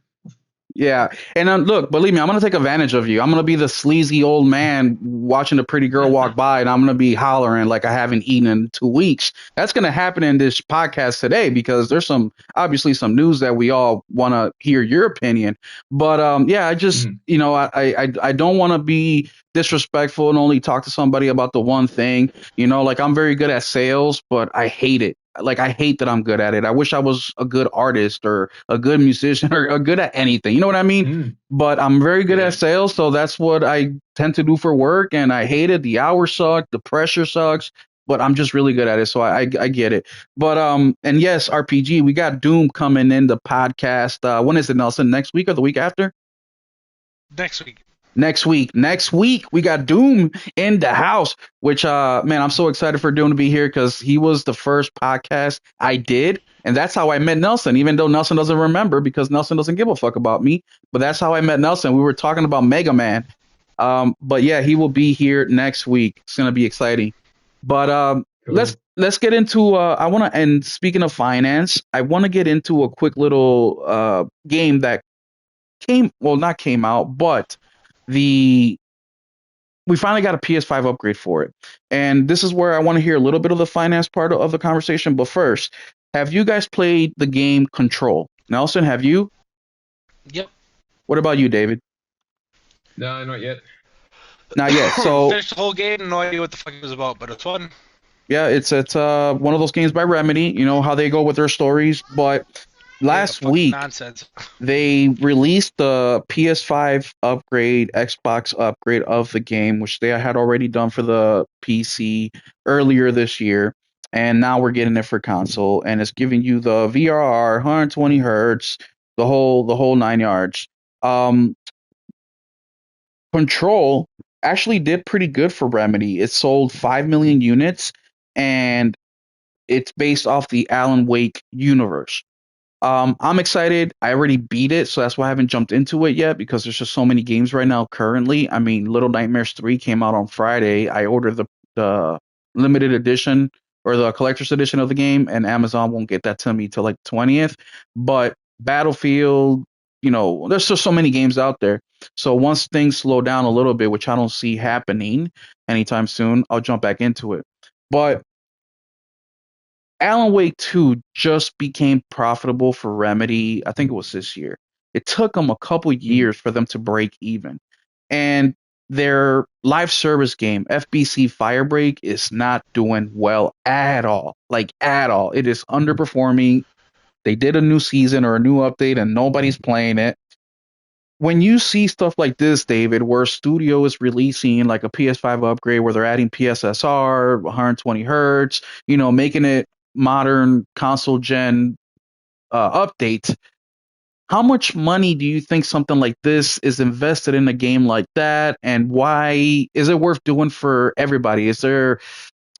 yeah. And look, believe me, I'm going to take advantage of you. I'm going to be the sleazy old man watching a pretty girl walk by, and I'm going to be hollering like I haven't eaten in 2 weeks. That's going to happen in this podcast today because there's obviously some news that we all want to hear your opinion. But yeah, I just, I don't want to be disrespectful and only talk to somebody about the one thing. Like I'm very good at sales, but I hate it. Like I hate that I'm good at it. I wish I was a good artist or a good musician or good at anything. You know what I mean? But I'm very good at yeah. sales, so that's what I tend to do for work. And I hate it. The hours suck, the pressure sucks, but I'm just really good at it, so I get it. But and yes, RPG, we got Doom coming in the podcast. When is it, Nelson? Next week or the week after? Next week. Next week we got Doom in the house, which man, I'm so excited for Doom to be here because he was the first podcast I did, and that's how I met Nelson, even though Nelson doesn't remember because Nelson doesn't give a fuck about me. But that's how I met Nelson. We were talking about Mega Man. But yeah, he will be here next week. It's gonna be exciting. But Cool. let's get into I want to, and speaking of finance, I want to get into a quick little game that not came out, but the we finally got a PS5 upgrade for it. And this is where I want to hear a little bit of the finance part of the conversation. But first, have you guys played the game Control? Nelson, have you? Yep. What about you, David? No, not yet. Not yet. So Finished the whole game, no idea what the fuck it was about, but it's fun. yeah, it's one of those games by Remedy. You know how they go with their stories. But Yeah, last fucking week nonsense. they released the PS5 upgrade, Xbox upgrade of the game, which they had already done for the PC earlier this year. And now we're getting it for console, and it's giving you the VRR, 120 hertz, the whole 9 yards. Um, Control actually did pretty good for Remedy. It sold 5 million units, and it's based off the Alan Wake universe. I'm excited. I already beat it, so that's why I haven't jumped into it yet because there's just so many games right now currently. I mean, Little Nightmares 3 came out on Friday. I ordered the limited edition or the collector's edition of the game, and Amazon won't get that to me till like 20th. But Battlefield, there's just so many games out there. So once things slow down a little bit, which I don't see happening anytime soon, I'll jump back into it. But Alan Wake 2 just became profitable for Remedy. I think it was this year. It took them a couple years for them to break even. And their live service game, FBC Firebreak, is not doing well at all. Like at all. It is underperforming. They did a new season or a new update and nobody's playing it. When you see stuff like this, David, where a studio is releasing like a PS5 upgrade where they're adding PSSR, 120 hertz, making it modern console gen update, how much money do you think something like this is invested in a game like that, and why is it worth doing for everybody? Is there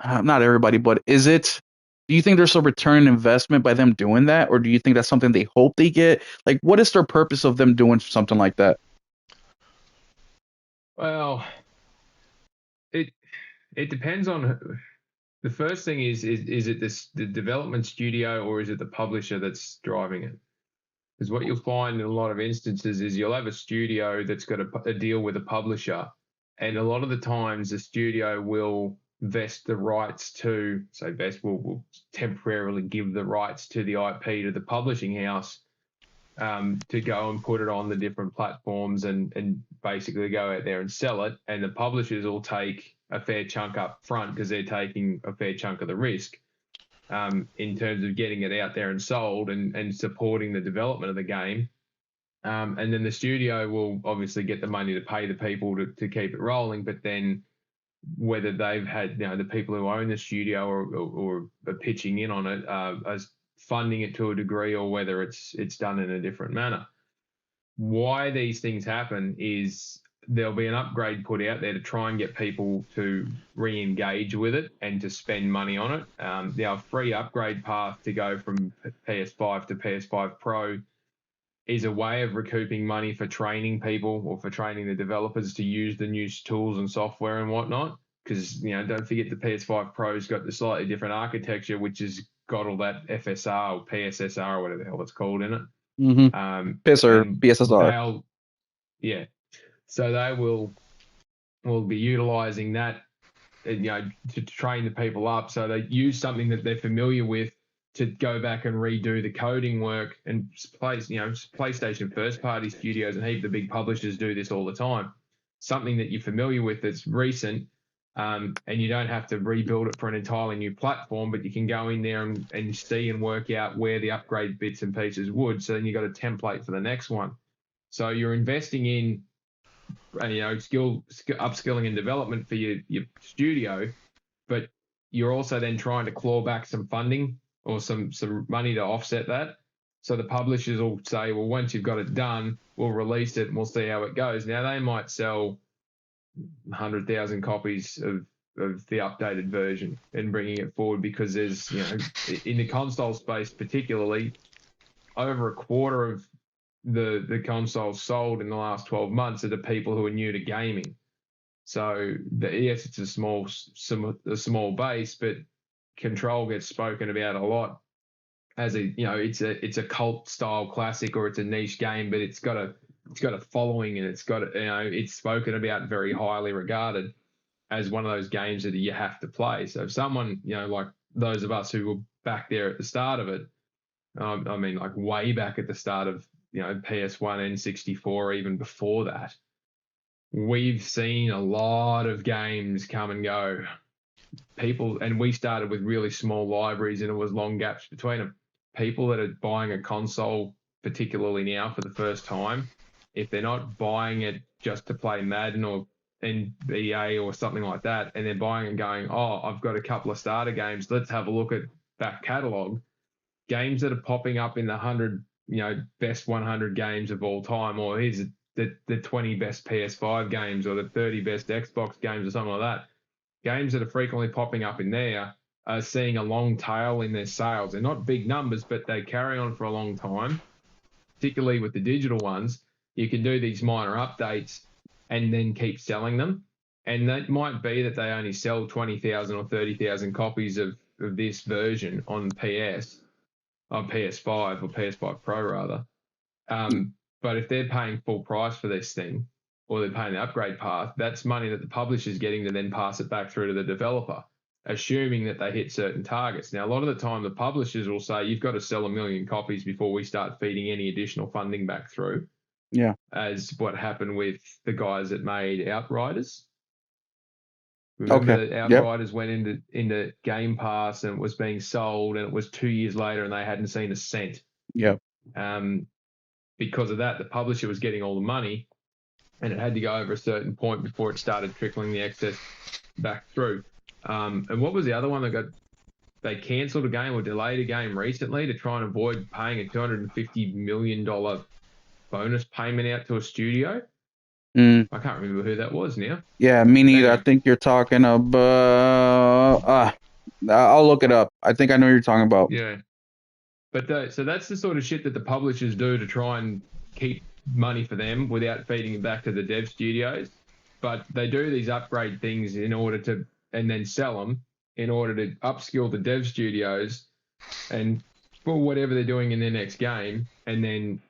not everybody, but is it? Do you think there's a return on investment by them doing that, or do you think that's something they hope they get? Like, what is their purpose of them doing something like that? Well, it it depends on the first thing is it the development studio or is it the publisher that's driving it? Because what you'll find in a lot of instances is you'll have a studio that's got a deal with a publisher, and a lot of the times the studio will vest the rights to, say, vest will temporarily give the rights to the IP to the publishing house to go and put it on the different platforms and basically go out there and sell it. And the publishers will take a fair chunk up front because they're taking a fair chunk of the risk in terms of getting it out there and sold and supporting the development of the game. And then the studio will obviously get the money to pay the people to keep it rolling. But then whether they've had, the people who own the studio or are pitching in on it are funding it to a degree, or whether it's done in a different manner. Why these things happen is there'll be an upgrade put out there to try and get people to re-engage with it and to spend money on it. Our free upgrade path to go from PS5 to PS5 Pro is a way of recouping money for training people or for training the developers to use the new tools and software and whatnot. Because, don't forget the PS5 Pro's got the slightly different architecture, which has got all that FSR or PSSR or whatever the hell it's called in it. Mm-hmm. PIS or And PSSR. yeah. So they will be utilizing that, to train the people up. So they use something that they're familiar with to go back and redo the coding work. And PlayStation first party studios and heap the big publishers do this all the time. Something that you're familiar with that's recent, and you don't have to rebuild it for an entirely new platform, but you can go in there and see and work out where the upgrade bits and pieces would. So then you've got a template for the next one. So you're investing in upskilling and development for your studio, but you're also then trying to claw back some funding or some money to offset that. So the publishers will say, well, once you've got it done, we'll release it and we'll see how it goes. Now they might sell 100,000 copies of the updated version and bringing it forward because there's, in the console space particularly, over a quarter of the consoles sold in the last 12 months are to people who are new to gaming. So yes, it's a small base, but Control gets spoken about a lot as it's a cult style classic or it's a niche game, but it's got a following and it's spoken about very highly regarded as one of those games that you have to play. So if someone, like those of us who were back there at the start of it, I mean, like way back at the start of, PS1 N64, even before that, we've seen a lot of games come and go. And we started with really small libraries and it was long gaps between them. People that are buying a console, particularly now for the first time, if they're not buying it just to play Madden or NBA or something like that, and they're buying and going, oh, I've got a couple of starter games, let's have a look at back catalog. Games that are popping up in the 100, best 100 games of all time, or here's the 20 best PS5 games or the 30 best Xbox games or something like that. Games that are frequently popping up in there are seeing a long tail in their sales. They're not big numbers, but they carry on for a long time, particularly with the digital ones. You can do these minor updates and then keep selling them. And that might be that they only sell 20,000 or 30,000 copies of this version on PS5 or PS5 Pro rather. But if they're paying full price for this thing, or they're paying the upgrade path, that's money that the publisher's getting to then pass it back through to the developer. assuming that they hit certain targets. Now, a lot of the time, the publishers will say, you've got to sell 1 million copies before we start feeding any additional funding back through, Yeah. as what happened with the guys that made Outriders. Remember Okay. that Yep. Outriders went into Game Pass and it was being sold, and it was 2 years later and they hadn't seen a cent. Yep. Because of that, the publisher was getting all the money, and it had to go over a certain point before it started trickling the excess back through. And what was the other one that got? They cancelled a game or delayed a game recently to try and avoid paying a $250 million bonus payment out to a studio. Mm. I can't remember who that was now. Yeah, me neither. Anyway. I think you're talking about. I'll look it up. I think I know what you're talking about. Yeah. But so that's the sort of shit that the publishers do to try and keep money for them without feeding it back to the dev studios. But they do these upgrade things in order to, and then sell them in order to upskill the dev studios and for whatever they're doing in their next game, and then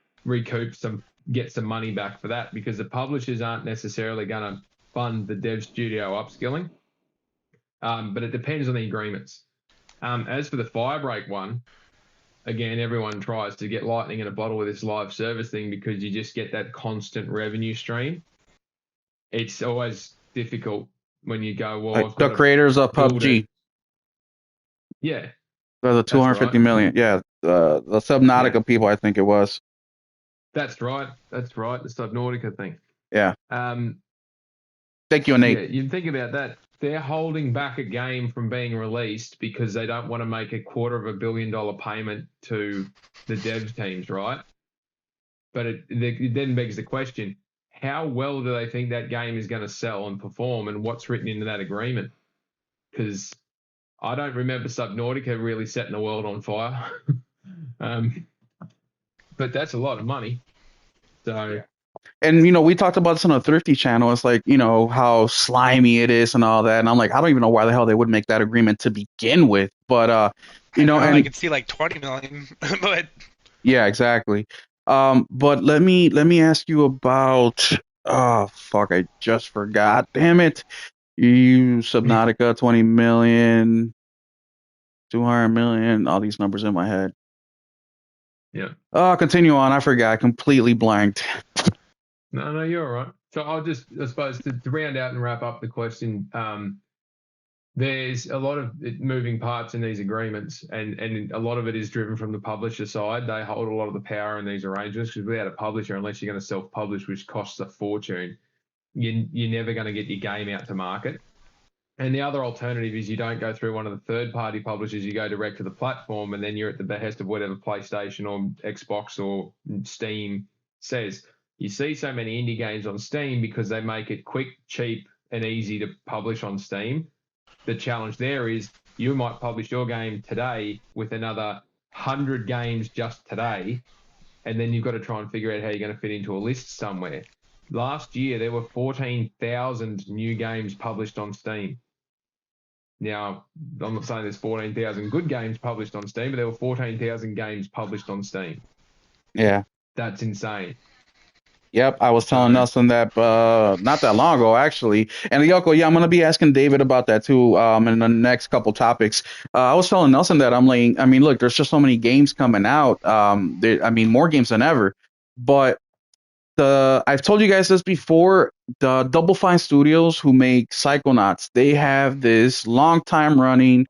get some money back for that, because the publishers aren't necessarily going to fund the dev studio upskilling. But it depends on the agreements. As for the Firebreak one, again, everyone tries to get lightning in a bottle with this live service thing because you just get that constant revenue stream. It's always difficult when you go, well, Like I've the got creators of build PUBG. it. Yeah, The 250 million. Yeah. The Subnautica people, I think it was. that's right. That's right. The Subnautica thing. Yeah. Thank you, Nate. Yeah, you think about that. They're holding back a game from being released because they don't want to make a $250 million payment to the dev teams, right? But it then begs the question, how well do they think that game is going to sell and perform, and what's written into that agreement? Because I don't remember Subnautica really setting the world on fire. But that's a lot of money. So, And we talked about this on a Thrifty channel. It's like, how slimy it is and all that. And I'm like, I don't even know why the hell they would make that agreement to begin with. But I could see like 20 million, but yeah, exactly. But let me ask you about. Oh fuck! I just forgot. Damn it! You Subnautica 20 million, 200 million. All these numbers in my head. yeah. Continue on. I forgot. I completely blanked. No, you're all right. So I'll just, I suppose, to round out and wrap up the question, there's a lot of moving parts in these agreements, and a lot of it is driven from the publisher side. They hold a lot of the power in these arrangements, because without a publisher, unless you're going to self-publish, which costs a fortune, you're never going to get your game out to market. And the other alternative is you don't go through one of the third-party publishers, you go direct to the platform, and then you're at the behest of whatever PlayStation or Xbox or Steam says. You see so many indie games on Steam because they make it quick, cheap, and easy to publish on Steam. The challenge there is you might publish your game today with another 100 games just today, and then you've got to try and figure out how you're going to fit into a list somewhere. Last year, there were 14,000 new games published on Steam. Now, I'm not saying there's 14,000 good games published on Steam, but there were 14,000 games published on Steam. Yeah. That's insane. Yep, I was telling Nelson that not that long ago, actually. And Yoko, yeah, I'm gonna be asking David about that too. In the next couple topics. I was telling Nelson that look, there's just so many games coming out. More games than ever. But I've told you guys this before. The Double Fine Studios, who make Psychonauts, they have this long time running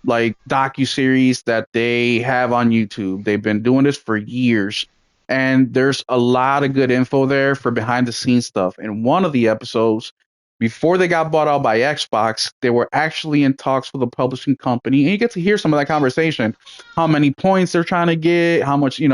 like docu-series that they have on YouTube. They've been doing this for years, and there's a lot of good info there for behind the scenes stuff. And one of the episodes, before they got bought out by Xbox, they were actually in talks with a publishing company, and you get to hear some of that conversation, how many points they're trying to get, how much, they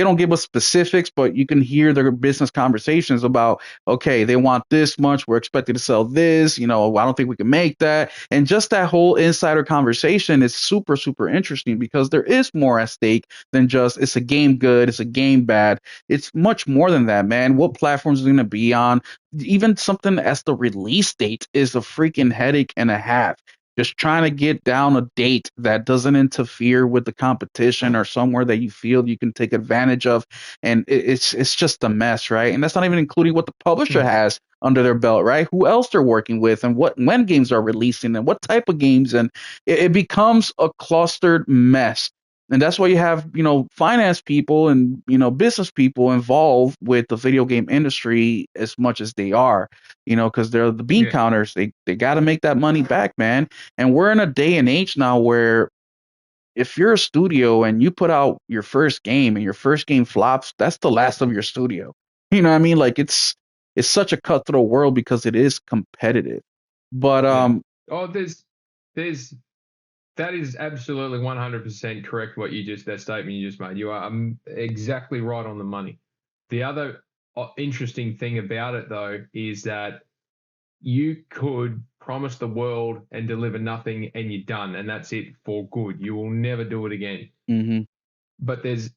don't give us specifics, but you can hear their business conversations about, okay, they want this much, we're expected to sell this, I don't think we can make that. And just that whole insider conversation is super, super interesting, because there is more at stake than just, it's a game good, it's a game bad. It's much more than that, man. What platforms is it going to be on? Even something as the release date is a freaking headache and a half. just trying to get down a date that doesn't interfere with the competition or somewhere that you feel you can take advantage of. And it's just a mess, right? And that's not even including what the publisher Hmm. has under their belt, right? Who else they're working with and what when games are releasing and what type of games. And it becomes a clustered mess. And that's why you have, finance people and, business people involved with the video game industry as much as they are, because they're the bean Yeah. counters. They got to make that money back, man. And we're in a day and age now where if you're a studio and you put out your first game and your first game flops, that's the last of your studio. You know what I mean? Like it's such a cutthroat world because it is competitive. But Yeah. Oh, there's that is absolutely 100% correct. That statement you just made. You are exactly right on the money. The other interesting thing about it, though, is that you could promise the world and deliver nothing, and you're done, and that's it for good. You will never do it again. hmm But there's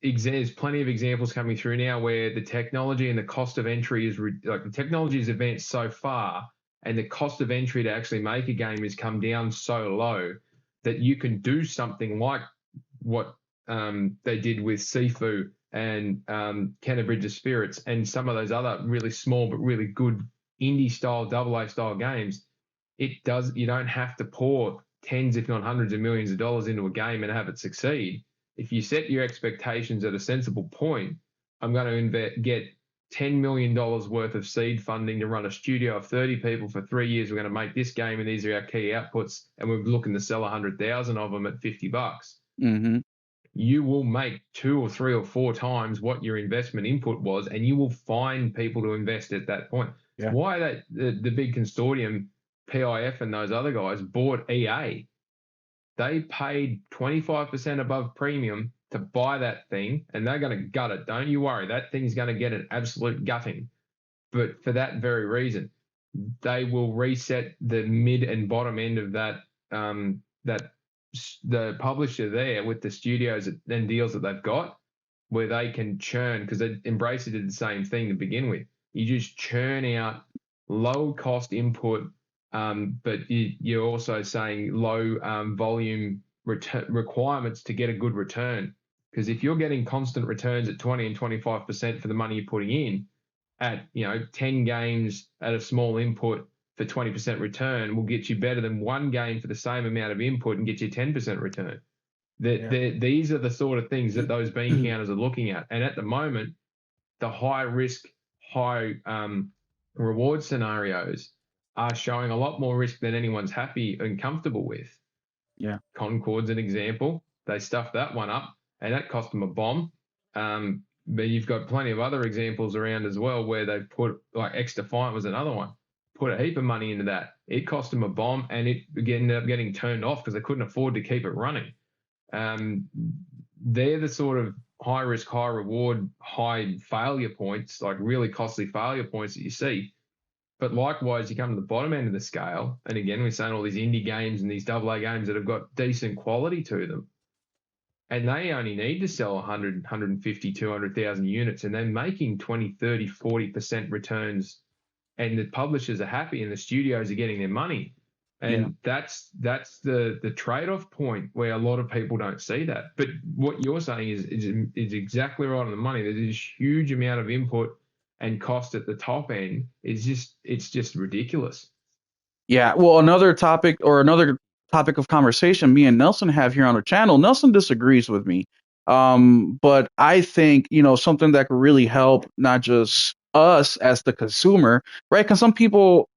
plenty of examples coming through now where the technology and the cost of entry is like the technology has advanced so far, and the cost of entry to actually make a game has come down so low that you can do something like what they did with Sifu and Kenner Bridge of Spirits and some of those other really small but really good indie style, double A style games. You don't have to pour tens, if not hundreds of millions of dollars into a game and have it succeed. If you set your expectations at a sensible point, I'm going to get $10 million worth of seed funding to run a studio of 30 people for 3 years. We're going to make this game, and these are our key outputs, and we're looking to sell 100,000 of them at $50. hmm You will make 2 or 3 or 4 times what your investment input was, and you will find people to invest at that point. It's Yeah. why the big consortium, PIF and those other guys bought EA. They paid 25% above premium to buy that thing, and they're going to gut it. Don't you worry. That thing's going to get an absolute gutting. But for that very reason, they will reset the mid and bottom end of that the publisher there with the studios and deals that they've got, where they can churn, because Embracer did the same thing to begin with. You just churn out low cost input, but you're also saying low volume requirements to get a good return. Because if you're getting constant returns at 20 and 25% for the money you're putting in, at 10 games at a small input for 20% return will get you better than one game for the same amount of input and get you 10% return. Yeah. These are the sort of things that those bean counters are looking at. And at the moment, the high risk, high reward scenarios are showing a lot more risk than anyone's happy and comfortable with. Yeah. Concord's an example. They stuffed that one up, and that cost them a bomb. But you've got plenty of other examples around as well where they've put, like X Defiant was another one, put a heap of money into that. It cost them a bomb, and it ended up getting turned off because they couldn't afford to keep it running. They're the sort of high risk, high reward, high failure points, like really costly failure points that you see. But likewise, you come to the bottom end of the scale, and again, we're saying all these indie games and these double A games that have got decent quality to them, and they only need to sell 100, 150, 200,000 units, and they're making 20, 30, 40% returns, and the publishers are happy and the studios are getting their money. Yeah. And that's the trade-off point where a lot of people don't see that. But what you're saying is exactly right on the money. There's this huge amount of input and cost at the top end. It's just ridiculous. Yeah, well, another topic of conversation me and Nelson have here on the channel. Nelson disagrees with me, but I think something that could really help not just us as the consumer, right? Because some people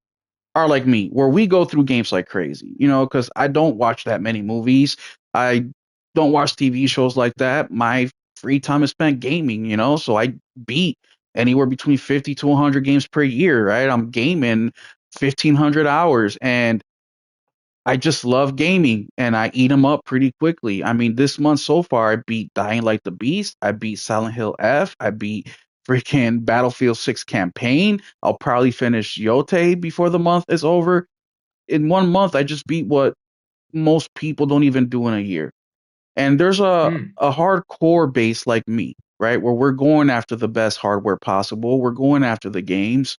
are like me, where we go through games like crazy, because I don't watch that many movies. I don't watch TV shows like that. My free time is spent gaming, so I beat anywhere between 50 to 100 games per year, right? I'm gaming 1,500 hours, and I just love gaming and I eat them up pretty quickly. I mean, this month so far, I beat Dying Like the Beast. I beat Silent Hill F. I beat freaking Battlefield 6 campaign. I'll probably finish Yote before the month is over. In 1 month, I just beat what most people don't even do in a year. And there's Mm, a hardcore base like me, right? Where we're going after the best hardware possible. We're going after the games.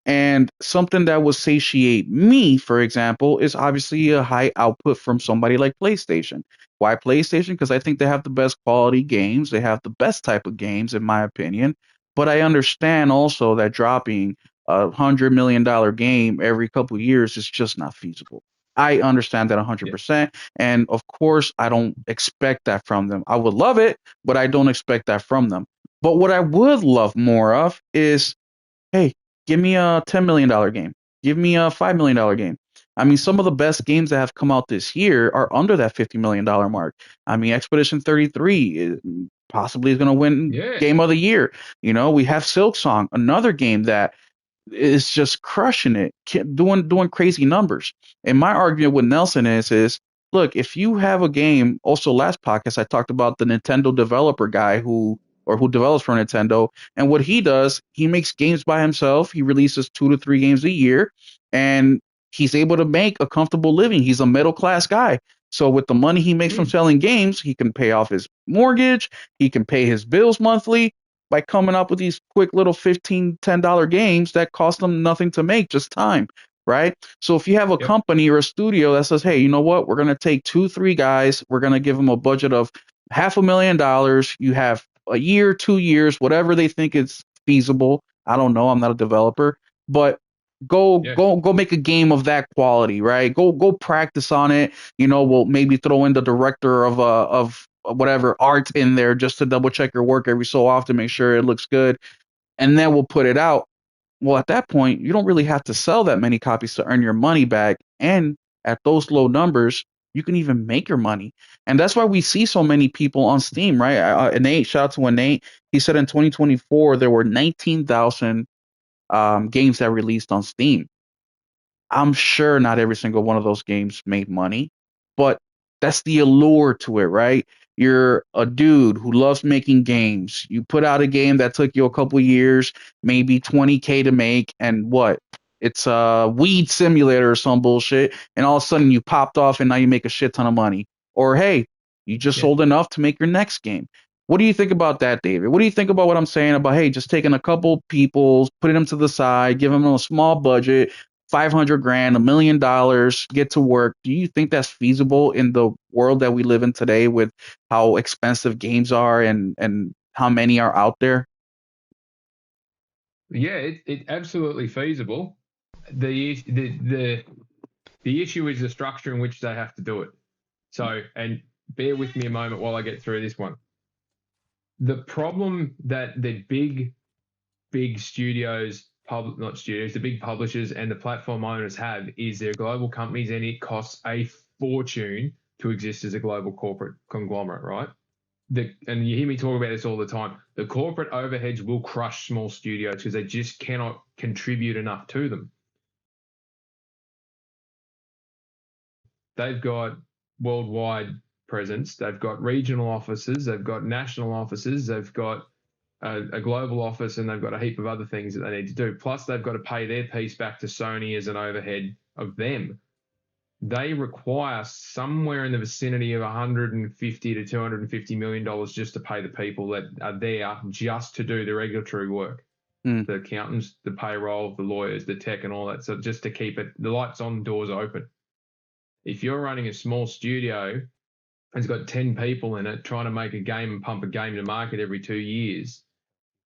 And something that would satiate me, for example, is obviously a high output from somebody like PlayStation. Why PlayStation? Because I think they have the best quality games. They have the best type of games, in my opinion. But I understand also that dropping $100 million game every couple of years is just not feasible. I understand that Yeah. 100%. And of course, I don't expect that from them. I would love it, but I don't expect that from them. But what I would love more of is, hey, give me a $10 million game. Give me a $5 million game. I mean, some of the best games that have come out this year are under that $50 million mark. I mean, Expedition 33 possibly is going to win Yeah. Game of the Year. We have Silk Song, another game that is just crushing it, doing crazy numbers. And my argument with Nelson is look, if you have a game, also last podcast I talked about the Nintendo developer guy who develops for Nintendo, and what he does, he makes games by himself. He releases 2 to 3 games a year, and he's able to make a comfortable living. He's a middle class guy. So with the money he makes from Mm. selling games, he can pay off his mortgage, he can pay his bills monthly, by coming up with these quick little $15, $10 games that cost them nothing to make, just time, right? So if you have a Yep. company or a studio that says, hey, you know what, we're going to take 2, 3 guys, we're going to give them a budget of $500,000. You have a year, 2 years, whatever they think is feasible. I don't know. I'm not a developer, but go Yeah. go go make a game of that quality, right? Go practice on it. We'll maybe throw in the director of whatever art in there just to double check your work every so often, make sure it looks good, and then we'll put it out. Well, at that point, you don't really have to sell that many copies to earn your money back, and at those low numbers, you can even make your money. And that's why we see so many people on Steam, right? Nate, shout out to Nate. He said in 2024 there were 19,000 games that released on Steam. I'm sure not every single one of those games made money, but that's the allure to it, right? You're a dude who loves making games. You put out a game that took you a couple years, maybe 20K to make, and what? It's a weed simulator or some bullshit, and all of a sudden you popped off and now you make a shit ton of money. Or hey, you just Yeah. sold enough to make your next game. What do you think about that, David? What do you think about what I'm saying about, hey, just taking a couple people, putting them to the side, giving them a small budget, 500 grand, $1 million, get to work. Do you think that's feasible in the world that we live in today with how expensive games are and how many are out there? Yeah. It absolutely feasible. The issue is the structure in which they have to do it. So, and bear with me a moment while I get through this one. The problem that the big studios, not studios, the big publishers and the platform owners have is they're global companies, and it costs a fortune to exist as a global corporate conglomerate, right? And you hear me talk about this all the time. The corporate overheads will crush small studios because they just cannot contribute enough to them. They've got worldwide presence. They've got regional offices. They've got national offices. They've got a global office, and they've got a heap of other things that they need to do. Plus, they've got to pay their piece back to Sony as an overhead of them. They require somewhere in the vicinity of 150 to $250 million just to pay the people that are there just to do the regulatory work, Mm, the accountants, the payroll, the lawyers, the tech, and all that. So just to keep the lights on, doors open. If you're running a small studio and it's got 10 people in it trying to make a game and pump a game to market every 2 years,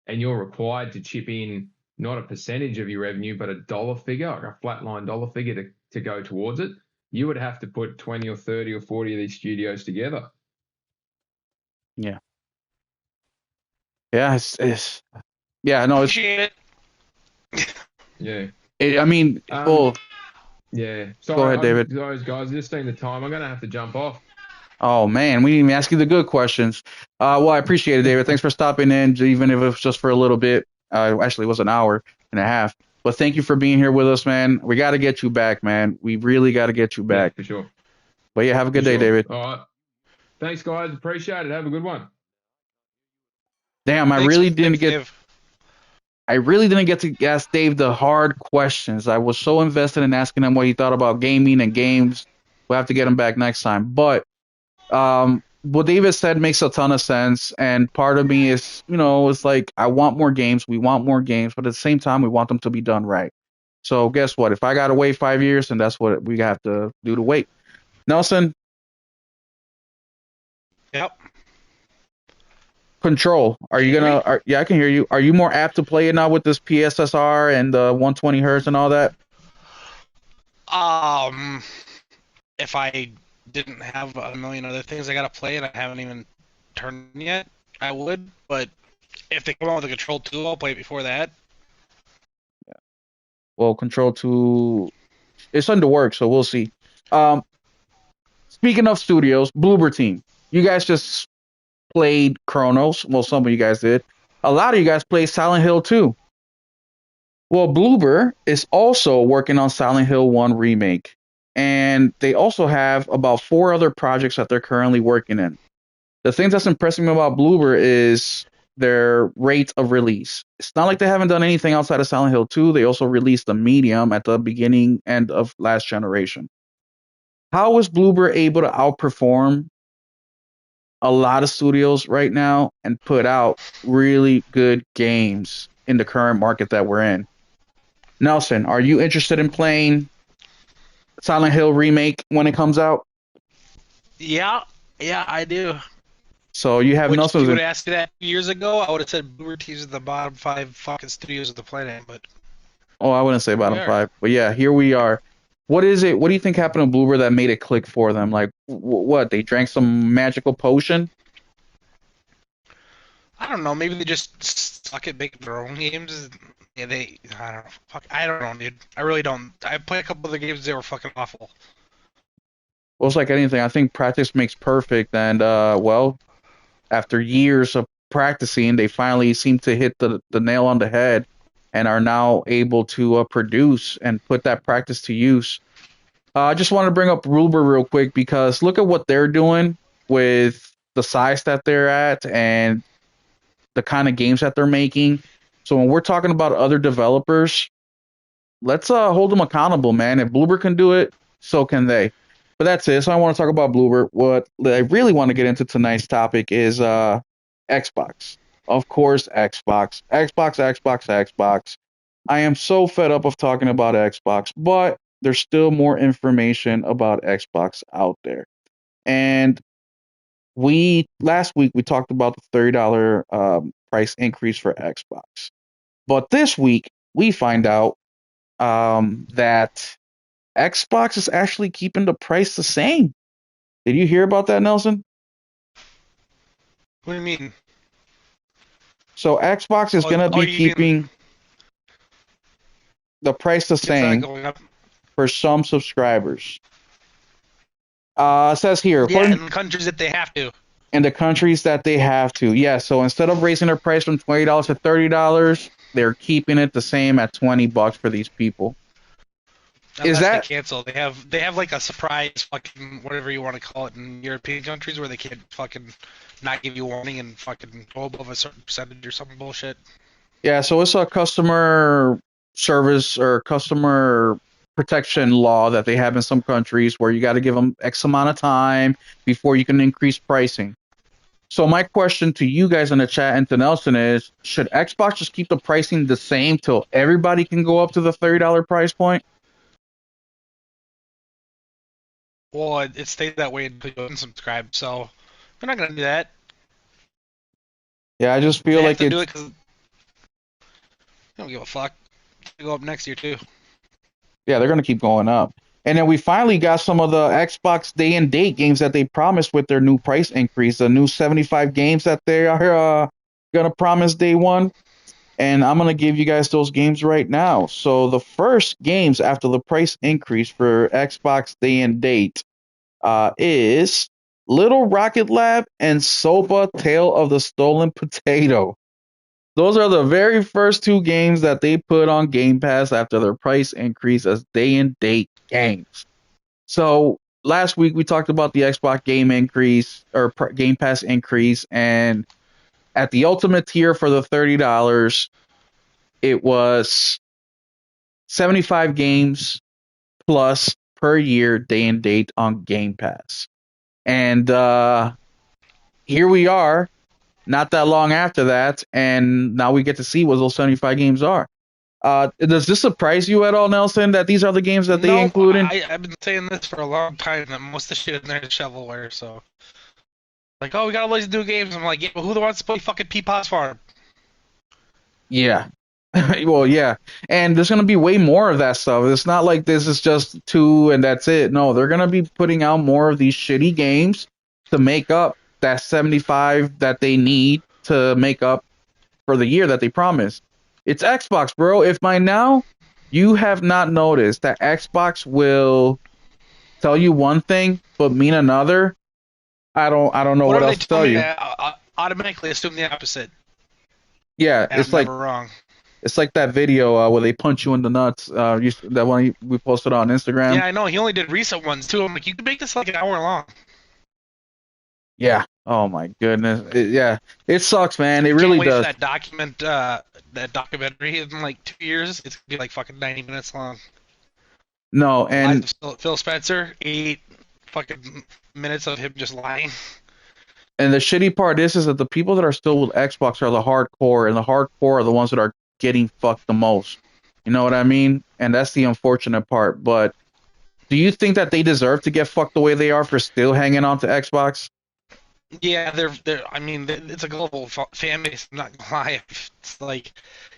and you're required to chip in not a percentage of your revenue, but a dollar figure, like a flatline dollar figure to go towards it, you would have to put 20 or 30 or 40 of these studios together. yeah. Yeah, it's yeah, no, Appreciate it. Yeah. I mean, Um, well, yeah. go Sorry, ahead, David. those guys, just seeing the time. I'm going to have to jump off. Oh man, we didn't even ask you the good questions. Well, I appreciate it, David. Thanks for stopping in, even if it was just for a little bit. Actually, it was an hour and a half. But thank you for being here with us, man. We got to get you back, man. We really got to get you Yeah, back. for sure. But yeah, have a For good day, sure. David. All right. Thanks, guys. Appreciate it. Have a good one. Damn, Thanks, Dave. I really didn't get to ask Dave the hard questions. I was so invested in asking him what he thought about gaming and games. We'll have to get him back next time. But what David said makes a ton of sense. And part of me is, it's like I want more games. We want more games, but at the same time, we want them to be done right. So guess what? If I gotta wait 5 years, then that's what we have to do to wait. Nelson, Yep. Control. Are Can you you hear me? gonna? Yeah, I can hear you. Are you more apt to play it now with this PSSR and the 120 hertz and all that? Um, if I didn't have a million other things I gotta play and I haven't even turned yet, I would. But if they come out with a Control 2, I'll play it before that. Well, Control 2, it's under work, so we'll see. Um, Speaking of studios, Bloober Team. You guys just played Chronos. Well, some of you guys did. A lot of you guys played Silent Hill 2. Well, Bloober is also working on Silent Hill 1 remake. And they also have about 4 other projects that they're currently working in. The thing that's impressing me about Bloober is their rate of release. It's not like they haven't done anything outside of Silent Hill 2. They also released the Medium at the beginning end of last generation. How is Bloober able to outperform a lot of studios right now and put out really good games in the current market that we're in? Nelson, are you interested in playing Silent Hill remake when it comes out? Yeah, yeah, I do. So you have Which, if you Nelson's would in, have asked me that years ago, I would have said Bloober Team's the bottom 5 fucking studios of the planet. But oh, I wouldn't say here we bottom are. five, but yeah, here we are. What is it? What do you think happened to Bloober that made it click for them? Like, what? They drank some magical potion? I don't know. Maybe they just suck at making their own games. Yeah, I don't know. Fuck, I don't know, dude. I really don't. I played a couple other games. They were fucking awful. Well, it's like anything. I think practice makes perfect, and well, after years of practicing, they finally seem to hit the nail on the head and are now able to produce and put that practice to use. I just want to bring up Ruber real quick because look at what they're doing with the size that they're at and the kind of games that they're making. So when we're talking about other developers, let's hold them accountable, man. If Bloober can do it, so can they. But that's it. So I want to talk about Bloober. What I really want to get into tonight's topic is Xbox. Of course, Xbox. Xbox, Xbox, Xbox. I am so fed up of talking about Xbox, but there's still more information about Xbox out there. And we last week we talked about the $30 price increase for Xbox. But this week we find out that Xbox is actually keeping the price the same. Did you hear about that, Nelson? What do you mean? So Xbox is Oh, gonna oh, be you mean keeping the price the it's not same going up? for some subscribers. It says here, Yeah, according in countries that they have to. in the countries that they have to, yeah. So instead of raising their price from $20 to $30, they're keeping it the same at $20 for these people. Is Unless they that cancel, they have like a surprise fucking whatever you want to call it in European countries where they can't fucking not give you a warning and fucking go above a certain percentage or some bullshit. yeah? So it's a customer service or customer protection law that they have in some countries where you got to give them X amount of time before you can increase pricing. So my question to you guys in the chat and to Nelson is, should Xbox just keep the pricing the same till everybody can go up to the $30 price point? Well, it stayed that way until you unsubscribe, so they're not gonna do that. Yeah, I just feel They have like to do it's it because they don't give a fuck. They go up next year too. yeah, they're gonna keep going up. And then we finally got some of the Xbox day and date games that they promised with their new price increase, the new 75 games that they are gonna promise day one. And I'm gonna give you guys those games right now. So the first games after the price increase for Xbox day and date is Little Rocket Lab and Soba Tale of the Stolen Potato. Those are the very first 2 games that they put on Game Pass after their price increase as day and date games. So last week we talked about the Xbox game increase or Game Pass increase, and at the ultimate tier for the $30, it was 75 games plus per year day and date on Game Pass. And here we are, not that long after that, and now we get to see what those 75 games are. Does this surprise you at all, Nelson, that these are the games that they No, included? I've been saying this for a long time that most of the shit in there is shovelware. So like, oh, we got all these new games. I'm like, yeah, but who wants to play fucking Peepaw's Farm? Yeah. Well, yeah. And there's going to be way more of that stuff. It's not like this is just two and that's it. No, they're going to be putting out more of these shitty games to make up that 75 that they need to make up for the year that they promised. It's Xbox, bro. If by now you have not noticed that Xbox will tell you one thing but mean another, I don't know what Whatever they else to tell tell me, you. I automatically assume the opposite, Yeah, and I'm never wrong. it's like that video where they punch you in the nuts. That one we posted on Instagram. Yeah, I know. He only did recent ones too. I'm like, you could make this like an hour long. Yeah. Oh my goodness. Yeah. It sucks, man. It Can't really wait for does. that documentary in like 2 years. It's gonna be like fucking 90 minutes long. No, The life and of Phil Spencer, 8 fucking minutes of him just lying. the shitty part is that the people that are still with Xbox are the hardcore, and the hardcore are the ones that are getting fucked the most. You know what I mean? And that's the unfortunate part. But do you think that they deserve to get fucked the way they are for still hanging on to Xbox? Yeah, they're. I mean, it's a global fan base. I'm not gonna lie. It's like,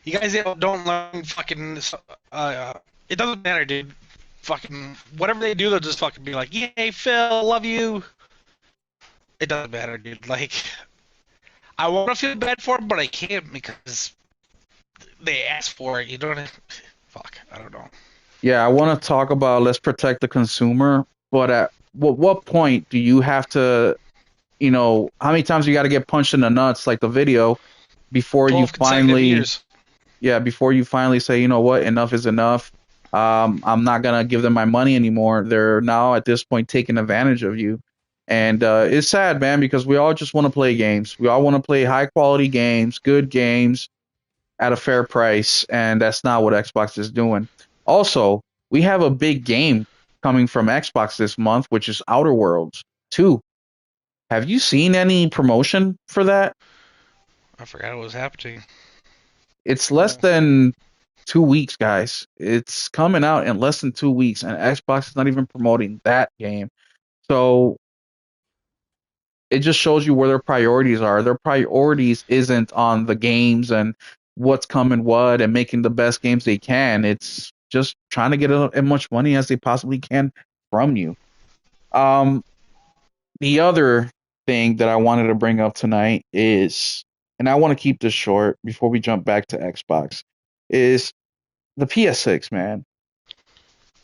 you guys don't learn fucking. It doesn't matter, dude. Fucking whatever they do, they'll just fucking be like, "Yay, Phil, love you." It doesn't matter, dude. Like, I want to feel bad for them, but I can't because they asked for it. You don't. Fuck, I don't know. Yeah, I want to talk about let's protect the consumer, but at what point do you have to, how many times you got to get punched in the nuts like the video before you 12 consecutive finally, years. yeah, before you finally say, you know what, enough is enough. I'm not gonna give them my money anymore. They're now at this point taking advantage of you, and it's sad, man, because we all just want to play games. We all want to play high quality games, good games at a fair price, and that's not what Xbox is doing. Also, we have a big game coming from Xbox this month, which is Outer Worlds 2. Have you seen any promotion for that? I forgot what was happening. It's less Oh. than 2 weeks, guys. It's coming out in less than 2 weeks, and Xbox is not even promoting that game. So it just shows you where their priorities are. Their priorities isn't on the games and what's coming what and making the best games they can. It's just trying to get as much money as they possibly can from you. Um, the other thing that I wanted to bring up tonight is, and I want to keep this short before we jump back to Xbox, is the PS6, man.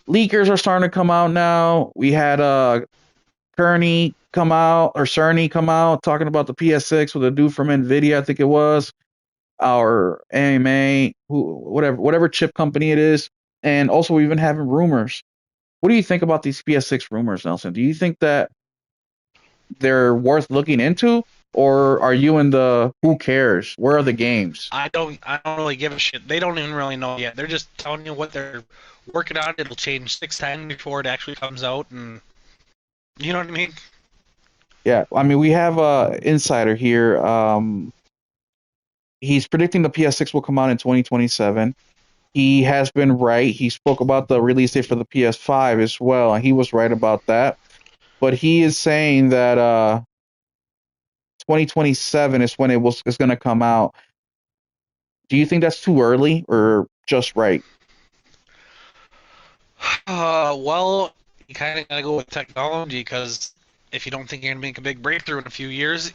Leakers are starting to come out now. We had Cerny come out talking about the PS6 with a dude from Nvidia, I think it was, or AMA, whatever chip company it is, and also we've been having rumors. What do you think about these PS6 rumors, Nelson? Do you think that they're worth looking into, or are you in the who cares? Where are the games? I don't really give a shit. They don't even really know yet. They're just telling you what they're working on. It'll change 6 times before it actually comes out, and you know what I mean. Yeah, I mean we have a insider here. He's predicting the PS6 will come out in 2027. He has been right. He spoke about the release date for the PS5 as well, and he was right about that. But he is saying that 2027 is when is going to come out. Do you think that's too early or just right? Well, you kind of gotta go with technology because if you don't think you're gonna make a big breakthrough in a few years,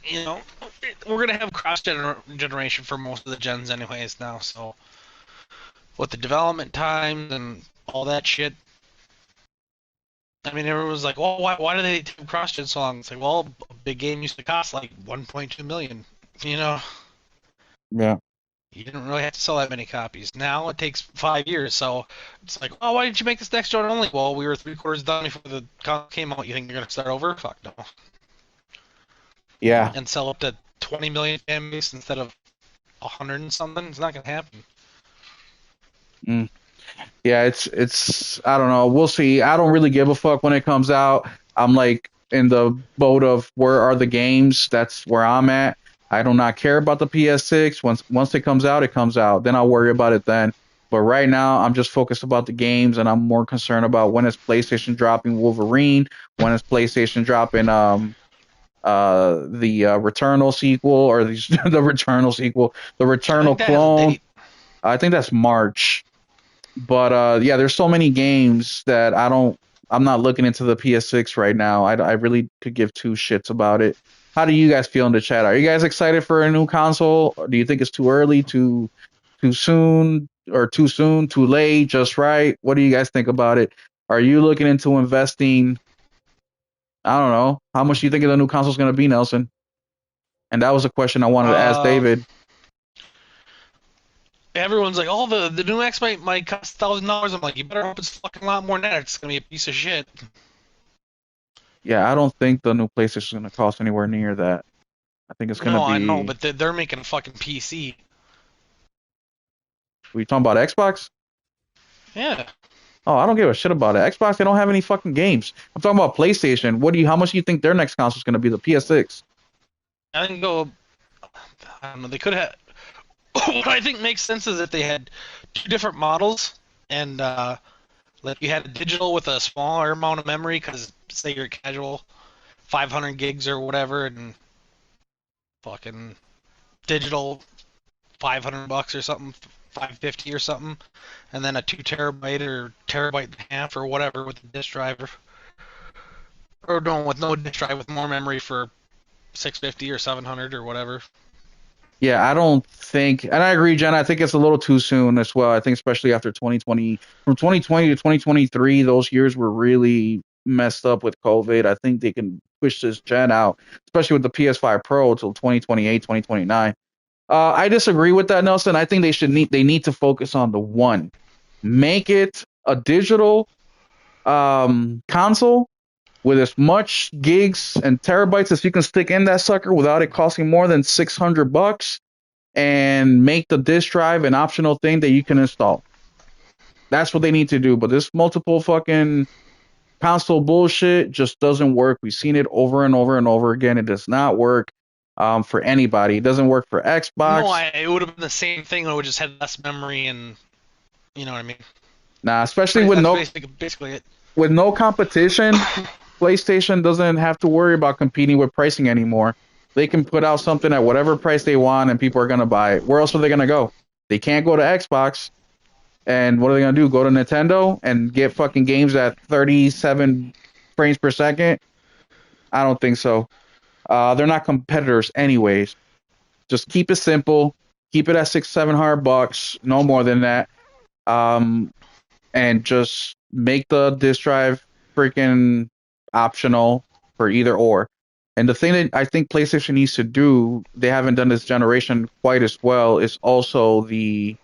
we're gonna have cross generation for most of the gens anyways now. So with the development times and all that shit, I mean, everyone was like, "Well, why do they do cross-gen so long?" It's like, well, a big game used to cost like 1.2 million. You know, Yeah. you didn't really have to sell that many copies. Now it takes 5 years, so it's like, oh, why didn't you make this next gen only? Well, we were three-quarters done before the console came out. You think you're gonna start over? Fuck no. Yeah. And sell up to 20 million fan base instead of 100 and something? It's not gonna happen. Mm. Yeah, it's I don't know. We'll see. I don't really give a fuck when it comes out. I'm like in the boat of where are the games? That's where I'm at. I do not care about the PS6. Once it comes out, it comes out. Then I'll worry about it then. But right now, I'm just focused about the games, and I'm more concerned about when is PlayStation dropping Wolverine, when is PlayStation dropping the Returnal sequel or the the Returnal sequel, the I Returnal think that has a clone. date. I think that's March. But yeah, there's so many games that I'm not looking into the PS6 right now. I really could give two shits about it. How do you guys feel in the chat? Are you guys excited for a new console? Or do you think it's too early, too soon, or too soon, too late, just right? What do you guys think about it? Are you looking into investing? I don't know. How much do you think the new console is going to be, Nelson? And that was a question I wanted to ask Uh, David. Everyone's like, "Oh, the new X might cost $1,000." I'm like, "You better hope it's fucking a lot more than that. It's gonna be a piece of shit." Yeah, I don't think the new PlayStation is going to cost anywhere near that. I think it's going to No, I know, be. but they're making a fucking PC. Were you talking about Xbox? Yeah, Oh, I don't give a shit about it. Xbox, they don't have any fucking games. I'm talking about PlayStation. How much do you think their next console is going to be? The PS6? I think go. I don't know. They could have. What I think makes sense is if they had two different models and like you had a digital with a smaller amount of memory, because say you're casual, 500 gigs or whatever, and fucking digital $500 or something, 550 or something, and then a 2 terabyte or terabyte and a half or whatever with the disk drive, or no, with no disk drive with more memory for 650 or 700 or whatever. Yeah, I don't think, and I agree, Jen. I think it's a little too soon as well. I think especially after 2020, from 2020 to 2023, those years were really messed up with COVID. I think they can push this gen out, especially with the PS5 Pro, till 2028, 2029. I disagree with that, Nelson. I think they need to focus on the one, make it a digital console with as much gigs and terabytes as you can stick in that sucker without it costing more than $600, and make the disk drive an optional thing that you can install. That's what they need to do. But this multiple fucking console bullshit just doesn't work. We've seen it over and over and over again. It does not work for anybody. It doesn't work for No, Xbox. it would have been the same thing. It would just had less memory, and you know what I mean. Nah, especially with That's no basically it. competition, PlayStation doesn't have to worry about competing with pricing anymore. They can put out something at whatever price they want, and people are gonna buy it. Where else are they gonna go? They can't go to Xbox. And what are they gonna do? Go to Nintendo and get fucking games at 37 frames per second? I don't think so. They're not competitors anyways. Just keep it simple. Keep it at 600-700 bucks, no more than that. Um, and just make the disk drive freaking optional for either or. And the thing that I think PlayStation needs to do, they haven't done this generation quite as well, is also the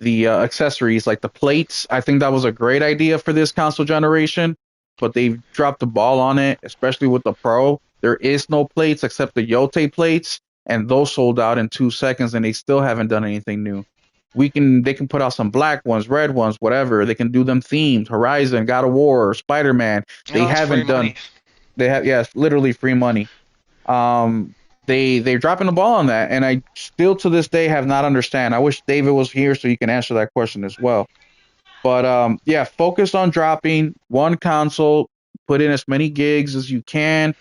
accessories like the plates. I think that was a great idea for this console generation, but they've dropped the ball on it, especially with the Pro. There is no plates except the Yote plates, and those sold out in 2 seconds, and they still haven't done anything new. They can put out some black ones, red ones, whatever. They can do them themed, Horizon, God of War, Spider Man. You They know, that's free haven't done. money. They have, yes, literally free money. Um, they're dropping the ball on that, and I still to this day have not understand. I wish David was here so he can answer that question as well. But yeah, focus on dropping one console, put in as many gigs as you can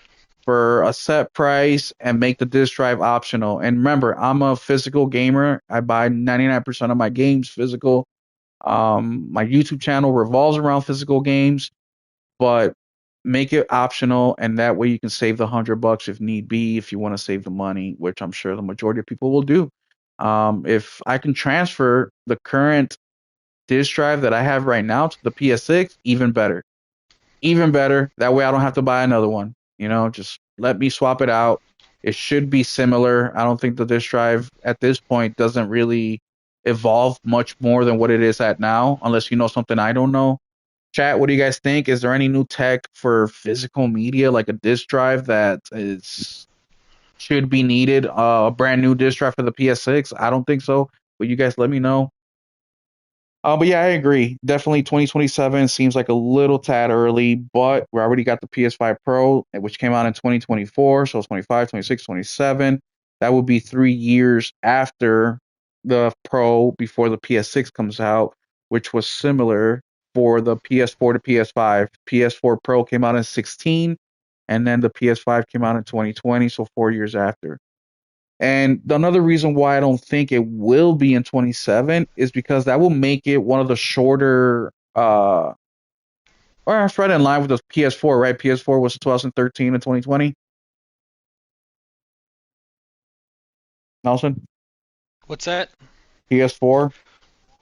for a set price, and make the disc drive optional. And remember, I'm a physical gamer. I buy 99% of my games physical. My YouTube channel revolves around physical games, but make it optional, and that way you can save the $100 if need be, if you want to save the money, which I'm sure the majority of people will do. If I can transfer the current disk drive that I have right now to the PS6, even better. Even better. That way I don't have to buy another one. Just let me swap it out. It should be similar. I don't think the disk drive at this point doesn't really evolve much more than what it is at now, unless you know something I don't know. Chat, what do you guys think? Is there any new tech for physical media, like a disk drive that is should be needed? A brand new disk drive for the PS6? I don't think so. But you guys let me know. But yeah, I agree. Definitely 2027 seems like a little tad early, but we already got the PS5 Pro, which came out in 2024. So it's 25, 26, 27. That would be 3 years after the Pro before the PS6 comes out, which was similar for the PS4 to PS5. PS4 Pro came out in 16, and then the PS5 came out in 2020, so 4 years after. And another reason why I don't think it will be in 27 is because that will make it one of the shorter, or it's right in line with the PS4, right? PS4 was 2013 and 2020. Nelson, What's that? PS4,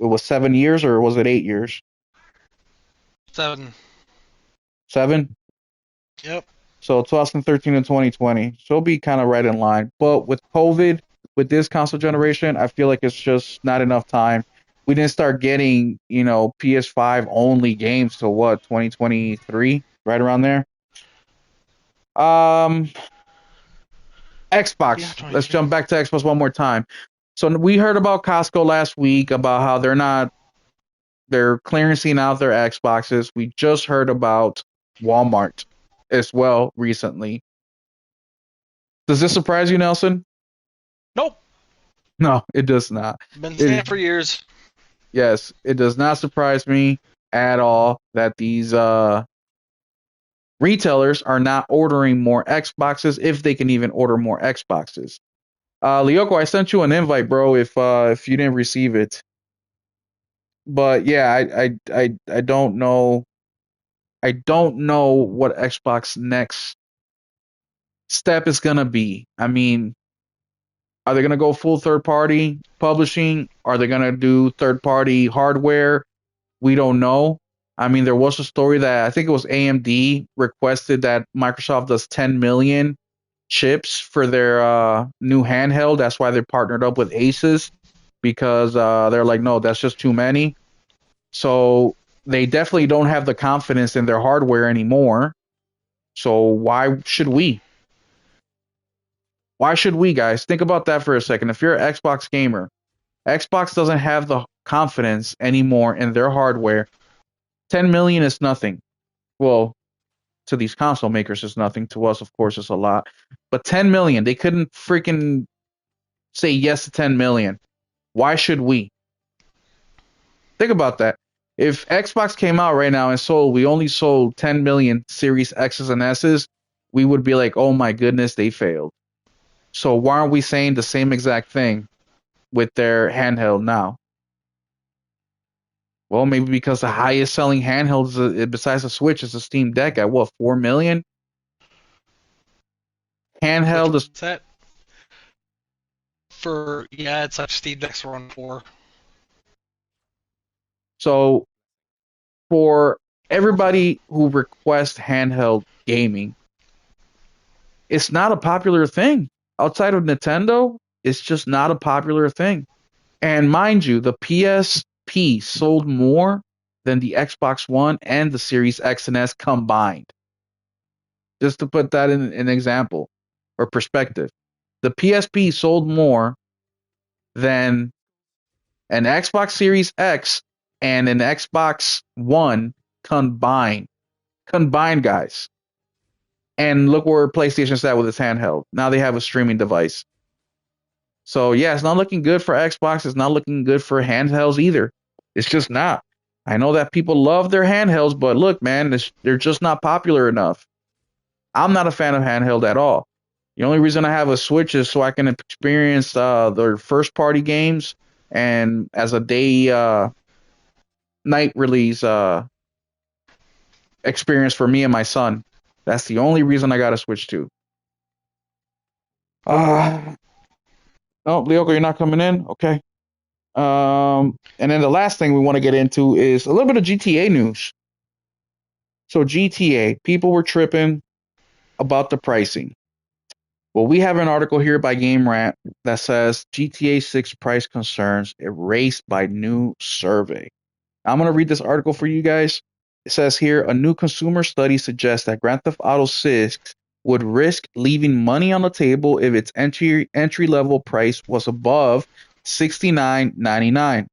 it was 7 years or was it 8 years? 7. 7. Yep. So 2013 and 2020. So it'll be kind of right in line. But with COVID, with this console generation, I feel like it's just not enough time. We didn't start getting, PS5 only games till what, 2023, right around there. Um, Yeah, Xbox. Let's 23. jump back to Xbox one more time. So we heard about Costco last week about how they're clearancing out their Xboxes. We just heard about Walmart as well recently. Does this surprise you, Nelson? Nope. No, it does not. Been saying It, it for years. yes, it does not surprise me at all that these retailers are not ordering more Xboxes if they can even order more Xboxes. Lyoko, I sent you an invite, bro. If you didn't receive it, but yeah, I don't know. I don't know what Xbox next step is gonna be. I mean, are they gonna go full third party publishing? Are they gonna do third party hardware? We don't know. I mean, there was a story that I think it was AMD requested that Microsoft does 10 million chips for their new handheld. That's why they partnered up with Asus because they're like, no, that's just too many. So they definitely don't have the confidence in their hardware anymore. So why should we? Why should we, guys? Think about that for a second. If you're an Xbox gamer, Xbox doesn't have the confidence anymore in their hardware. 10 million is nothing. Well, to these console makers is nothing. To us, of course, it's a lot. But 10 million, they couldn't freaking say yes to 10 million. Why should we? Think about that. If Xbox came out right now and we only sold 10 million Series X's and S's, we would be like, oh my goodness, they failed. So why aren't we saying the same exact thing with their handheld now? Well, maybe because the highest selling handheld besides the Switch is the Steam Deck at what, 4 million? Which Handheld is one's that? Yeah, it's like Steam Deck's run 4. so for everybody who requests handheld gaming, it's not a popular thing. Outside of Nintendo, it's just not a popular thing. And mind you, the PSP sold more than the Xbox One and the Series X and S combined. Just to put that in an example or perspective, the PSP sold more than an Xbox Series X and an Xbox One combined. Combined, guys. And look where PlayStation's at with its handheld. Now they have a streaming device. So yeah, it's not looking good for Xbox. It's not looking good for handhelds either. It's just not. I know that people love their handhelds, but look, man, they're just not popular enough. I'm not a fan of handheld at all. The only reason I have a Switch is so I can experience their first party games and as a day night release experience for me and my son. That's the only reason I got a Switch too. Uh, oh, Leoko, you're not coming in? Okay. And then the last thing we want to get into is a little bit of GTA news. So GTA, people were tripping about the pricing. Well, we have an article here by Game Rant that says GTA 6 price concerns erased by new survey. I'm going to read this article for you guys. It says here a new consumer study suggests that Grand Theft Auto 6 would risk leaving money on the table if its entry level price was above $69.99.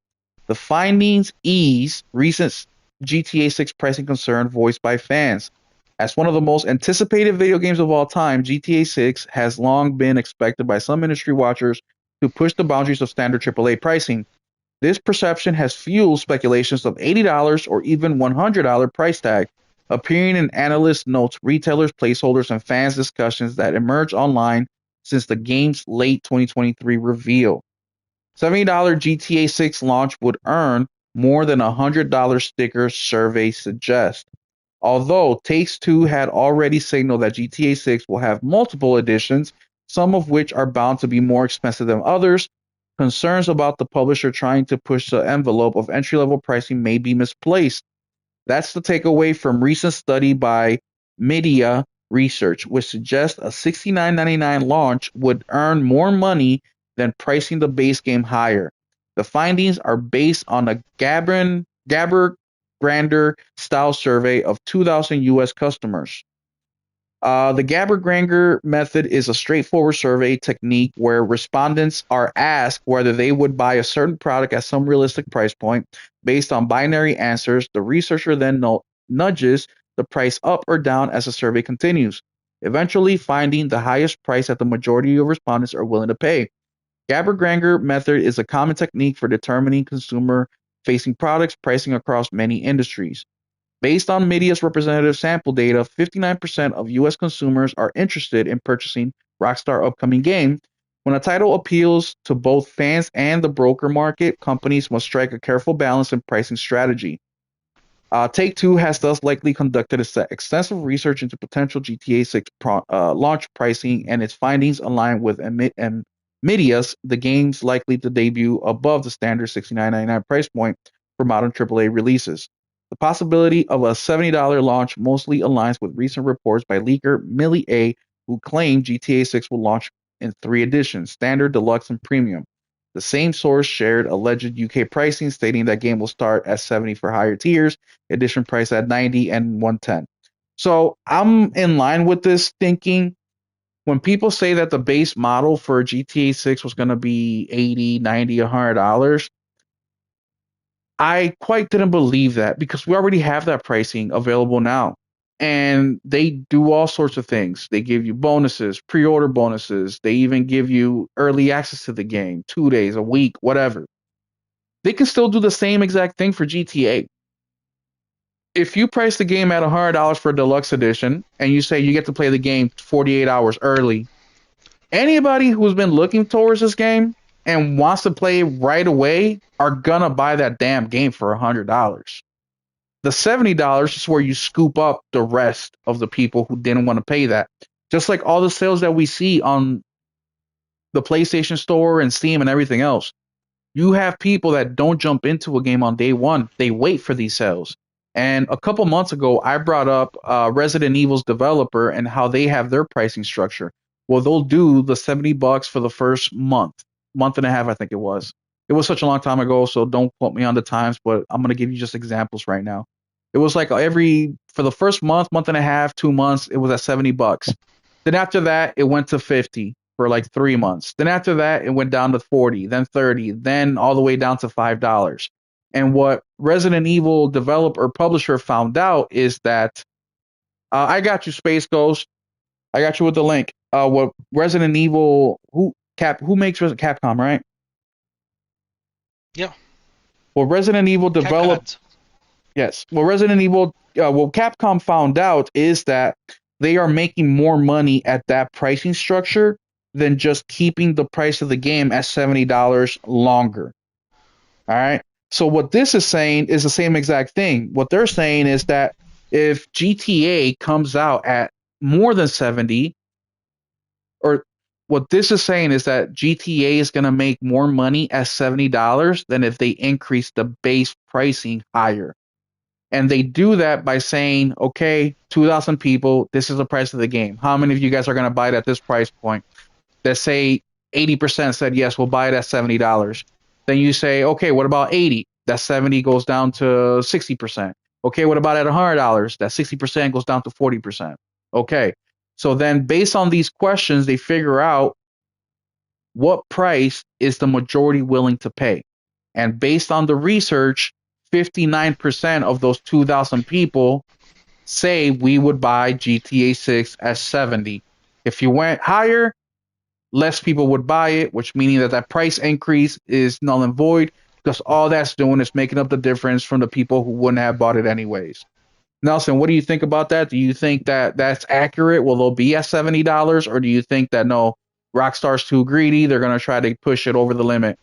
The findings ease recent GTA 6 pricing concern voiced by fans. As one of the most anticipated video games of all time, GTA 6 has long been expected by some industry watchers to push the boundaries of standard AAA pricing. This perception has fueled speculations of $80 or even $100 price tag, appearing in analyst notes, retailers, placeholders, and fans' discussions that emerged online since the game's late 2023 reveal. $70 GTA 6 launch would earn more than $100 sticker, surveys suggest. Although Takes-Two had already signaled that GTA 6 will have multiple editions, some of which are bound to be more expensive than others, concerns about the publisher trying to push the envelope of entry-level pricing may be misplaced. That's the takeaway from recent study by Media Research, which suggests a $69.99 launch would earn more money than pricing the base game higher. The findings are based on a Gabber Grander style survey of 2,000 U.S. customers. The Gabber-Granger method is a straightforward survey technique where respondents are asked whether they would buy a certain product at some realistic price point. Based on binary answers, the researcher then nudges the price up or down as the survey continues, eventually finding the highest price that the majority of respondents are willing to pay. Gabber-Granger method is a common technique for determining consumer-facing products pricing across many industries. Based on Media's representative sample data, 59% of U.S. consumers are interested in purchasing Rockstar's upcoming game. When a title appeals to both fans and the broker market, companies must strike a careful balance in pricing strategy. Take-Two has thus likely conducted extensive research into potential GTA 6 launch pricing, and its findings align with Media's. The game's likely to debut above the standard $69.99 price point for modern AAA releases. The possibility of a $70 launch mostly aligns with recent reports by leaker Millie A, who claimed GTA 6 will launch in 3 editions: Standard, Deluxe, and Premium. The same source shared alleged UK pricing, stating that game will start at 70 for higher tiers, edition price at 90 and 110. So I'm in line with this thinking. When people say that the base model for GTA 6 was going to be 80, 90, $100, I quite didn't believe that because we already have that pricing available now. And they do all sorts of things. They give you bonuses, pre order bonuses. They even give you early access to the game, 2 days, a week, whatever. They can still do the same exact thing for GTA. If you price the game at $100 for a deluxe edition and you say you get to play the game 48 hours early, anybody who's been looking towards this game and wants to play right away are gonna buy that damn game for $100. The $70 is where you scoop up the rest of the people who didn't want to pay that. Just like all the sales that we see on the PlayStation Store and Steam and everything else. You have people that don't jump into a game on day one. They wait for these sales. And a couple months ago, I brought up Resident Evil's developer and how they have their pricing structure. Well, they'll do the $70 for the first month and a half, I think it was. It was such a long time ago, so don't quote me on the times, but I'm going to give you just examples right now. It was like for the first month and a half, 2 months, it was at $70. Then after that, it went to 50 for like 3 months. Then after that, it went down to 40, then 30, then all the way down to $5. And what Resident Evil developer publisher found out is that I got you, Space Ghost. I got you with the link. What Resident Evil who makes Capcom, right? Yeah. Well, Resident Evil developed. Yes. Well, Resident Evil. What Capcom found out is that they are making more money at that pricing structure than just keeping the price of the game at $70 longer. All right. So what this is saying is the same exact thing. What they're saying is that if GTA comes out at more than 70, or what this is saying is that GTA is going to make more money at $70 than if they increase the base pricing higher. And they do that by saying, okay, 2,000 people, this is the price of the game. How many of you guys are going to buy it at this price point? Let's say 80% said, yes, we'll buy it at $70. Then you say, okay, what about 80? That 70 goes down to 60%. Okay, what about at $100? That 60% goes down to 40%. Okay. So then based on these questions, they figure out what price is the majority willing to pay. And based on the research, 59% of those 2,000 people say we would buy GTA 6 at 70. If you went higher, less people would buy it, which meaning that price increase is null and void because all that's doing is making up the difference from the people who wouldn't have bought it anyways. Nelson, what do you think about that? Do you think that that's accurate? Will they'll be at $70, or do you think that no, Rockstar's too greedy? They're gonna try to push it over the limit.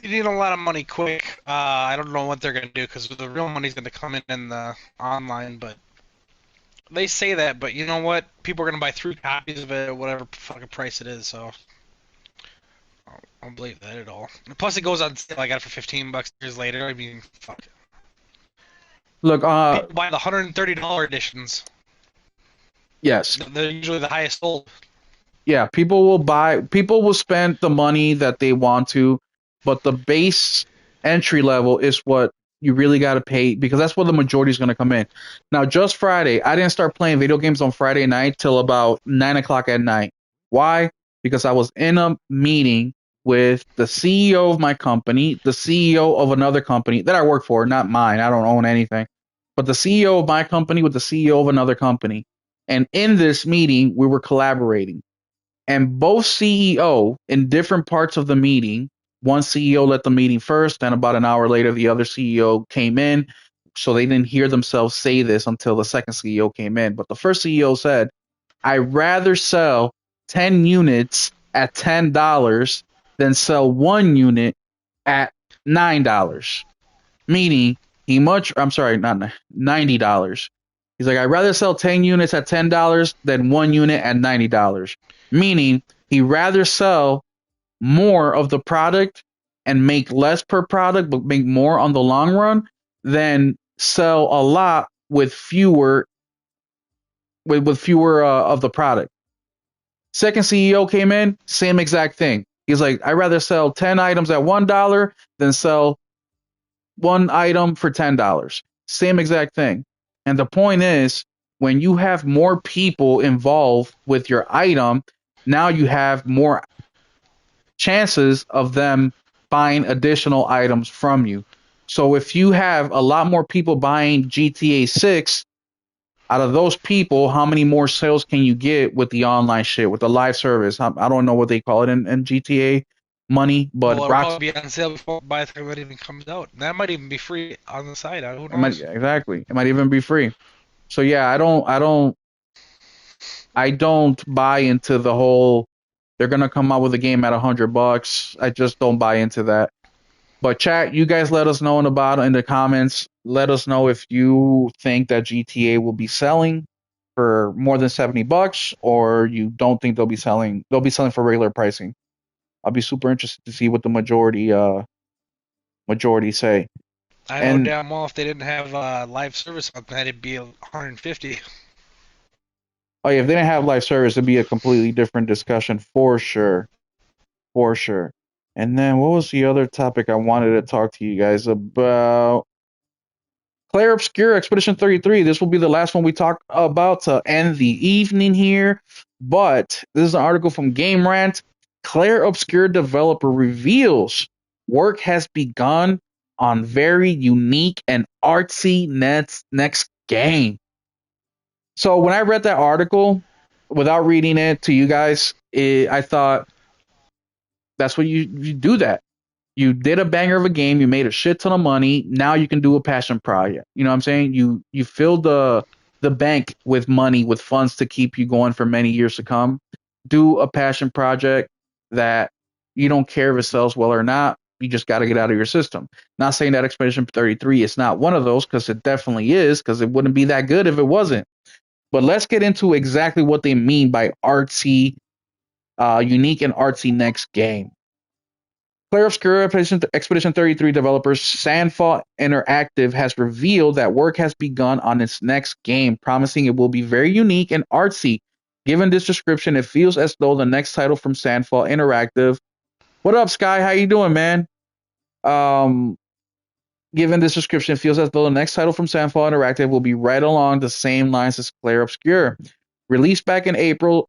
They need a lot of money quick. I don't know what they're gonna do because the real money's gonna come in the online. But they say that, but you know what? People are gonna buy 3 copies of it at whatever fucking price it is. So I don't believe that at all. And plus, it goes on sale. I got it for $15 years later. I mean, fuck. Look, People buy the $130 editions. yes, They're usually the highest sold. yeah, people will spend the money that they want to, but the base entry level is what you really got to pay because that's where the majority is going to come in. Now, just Friday, I didn't start playing video games on Friday night till about 9 o'clock at night. Why? Because I was in a meeting with the CEO of my company, the CEO of another company that I work for, not mine. I don't own anything, but the CEO of my company with the CEO of another company. And in this meeting, we were collaborating and both CEO in different parts of the meeting. One CEO led the meeting first, then about an hour later, the other CEO came in. So they didn't hear themselves say this until the second CEO came in. But the first CEO said, I'd rather sell 10 units at $10 than sell 1 unit at $9. Meaning I'm sorry, not $90. He's like, I'd rather sell 10 units at $10 than 1 unit at $90. Meaning he'd rather sell more of the product and make less per product, but make more on the long run than sell a lot with fewer of the product. Second CEO came in, same exact thing. He's like, I'd rather sell 10 items at $1 than sell one item for $10. Same exact thing. And the point is, when you have more people involved with your item, now you have more chances of them buying additional items from you. So if you have a lot more people buying GTA 6, out of those people, how many more sales can you get with the online shit, with the live service? I don't know what they call it in GTA money, but Well, it'll Rock probably be on sale before by the time it even comes out. That might even be free on the site. Who it might knows? exactly. It might even be free. So yeah, I don't buy into the whole they're gonna come out with a game at $100. I just don't buy into that. But chat, you guys let us know in the comments. Let us know if you think that GTA will be selling for more than $70, or you don't think they'll be selling. They'll be selling for regular pricing. I'll be super interested to see what the majority say. I know And damn well if they didn't have live service on that, it'd be 150. oh yeah, if they didn't have live service, it'd be a completely different discussion for sure. For sure. And then what was the other topic I wanted to talk to you guys about? Claire Obscure Expedition 33. This will be the last one we talk about to end the evening here. But this is an article from Game Rant. Claire Obscure developer reveals work has begun on very unique and artsy next game. So when I read that article, without reading it to you guys, I thought that's what you do that. You did a banger of a game, you made a shit ton of money, now you can do a passion project. You know what I'm saying? You filled the bank with money, with funds to keep you going for many years to come. Do a passion project that you don't care if it sells well or not. You just got to get out of your system. Not saying that Expedition 33 is not one of those, because it definitely is, because it wouldn't be that good if it wasn't. But let's get into exactly what they mean by artsy, unique and artsy next game. Claire Obscura Expedition 33 developers Sandfall Interactive has revealed that work has begun on its next game, promising it will be very unique and artsy. Given this description, it feels as though the next title from Sandfall Interactive. What up, Sky? How you doing, man? Um, Given this description, it feels as though the next title from Sandfall Interactive will be right along the same lines as Claire Obscure. Released back in April,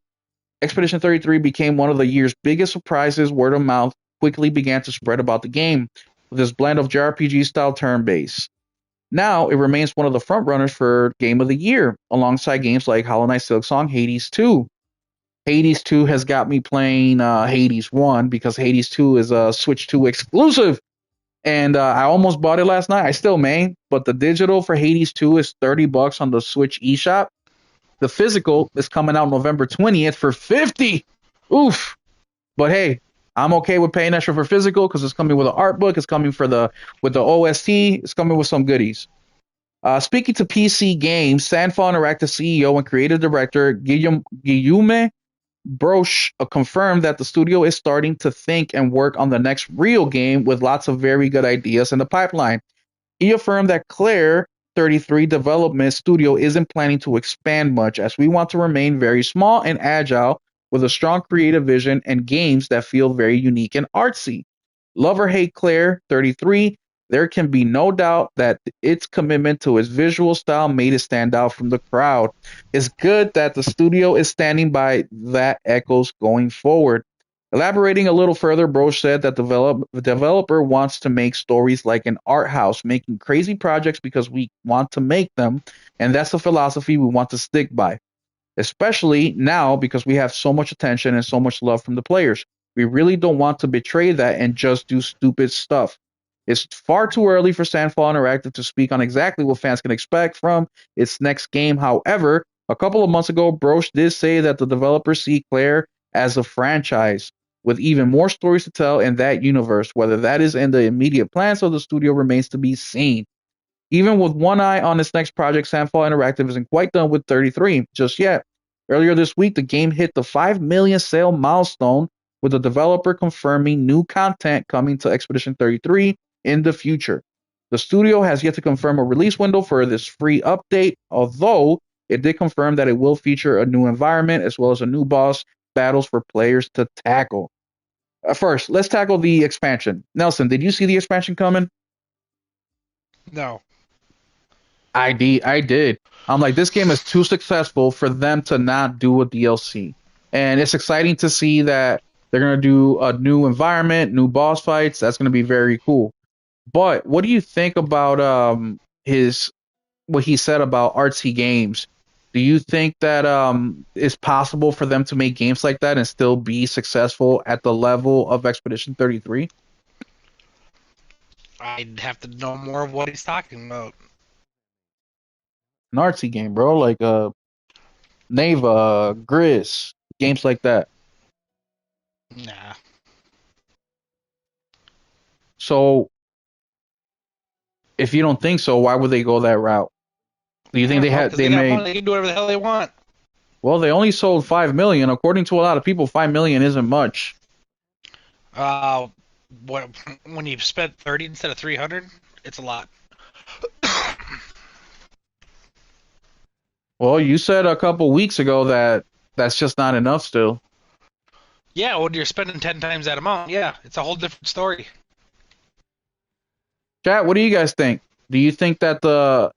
Expedition 33 became one of the year's biggest surprises. Word of mouth quickly began to spread about the game, with this blend of JRPG style turn-based. Now, it remains one of the frontrunners for Game of the Year, alongside games like Hollow Knight Silksong, Hades 2. Hades 2 has got me playing Hades 1 because Hades 2 is a Switch 2 exclusive. And I almost bought it last night. I still may, but the digital for Hades 2 is $30 on the Switch eShop. The physical is coming out November 20th for 50. Oof. But hey, I'm okay with paying extra for physical because it's coming with an art book. It's coming with the OST. It's coming with some goodies. Speaking to PC Games, Sandfall Interactive CEO and creative director Guillaume Broche confirmed that the studio is starting to think and work on the next real game with lots of very good ideas in the pipeline. He affirmed that Claire 33 Development Studio isn't planning to expand much as we want to remain very small and agile with a strong creative vision and games that feel very unique and artsy. Love or hate Claire 33, there can be no doubt that its commitment to its visual style made it stand out from the crowd. It's good that the studio is standing by that echoes going forward. Elaborating a little further, Broche said that the developer wants to make stories like an art house, making crazy projects because we want to make them, and that's the philosophy we want to stick by, especially now because we have so much attention and so much love from the players. We really don't want to betray that and just do stupid stuff. It's far too early for Sandfall Interactive to speak on exactly what fans can expect from its next game. However, a couple of months ago, Broche did say that the developers see Claire as a franchise with even more stories to tell in that universe. Whether that is in the immediate plans of the studio remains to be seen. Even with one eye on its next project, Sandfall Interactive isn't quite done with 33 just yet. Earlier this week, the game hit the 5 million sale milestone, with the developer confirming new content coming to Expedition 33 in the future. The studio has yet to confirm a release window for this free update, although it did confirm that it will feature a new environment as well as a new boss battles for players to tackle. First, let's tackle the expansion. Nelson, did you see the expansion coming? No. I did. I'm like, this game is too successful for them to not do a DLC. And it's exciting to see that they're gonna do a new environment, new boss fights. That's gonna be very cool. But what do you think about his what he said about artsy games? Do you think that it's possible for them to make games like that and still be successful at the level of Expedition 33? I'd have to know more of what he's talking about. An artsy game, bro, like Neva, Gris, games like that. Nah. So if you don't think so, why would they go that route? Do you I think don't know, because they they got money. made They can do whatever the hell they want. well, they only sold 5 million. According to a lot of people, 5 million isn't much. Uh, what when you spent 30 instead of 300, it's a lot. Well, you said a couple weeks ago that that's just not enough still. Yeah, when you're spending 10 times that amount, yeah, it's a whole different story. Chat, what do you guys think? Do you think that the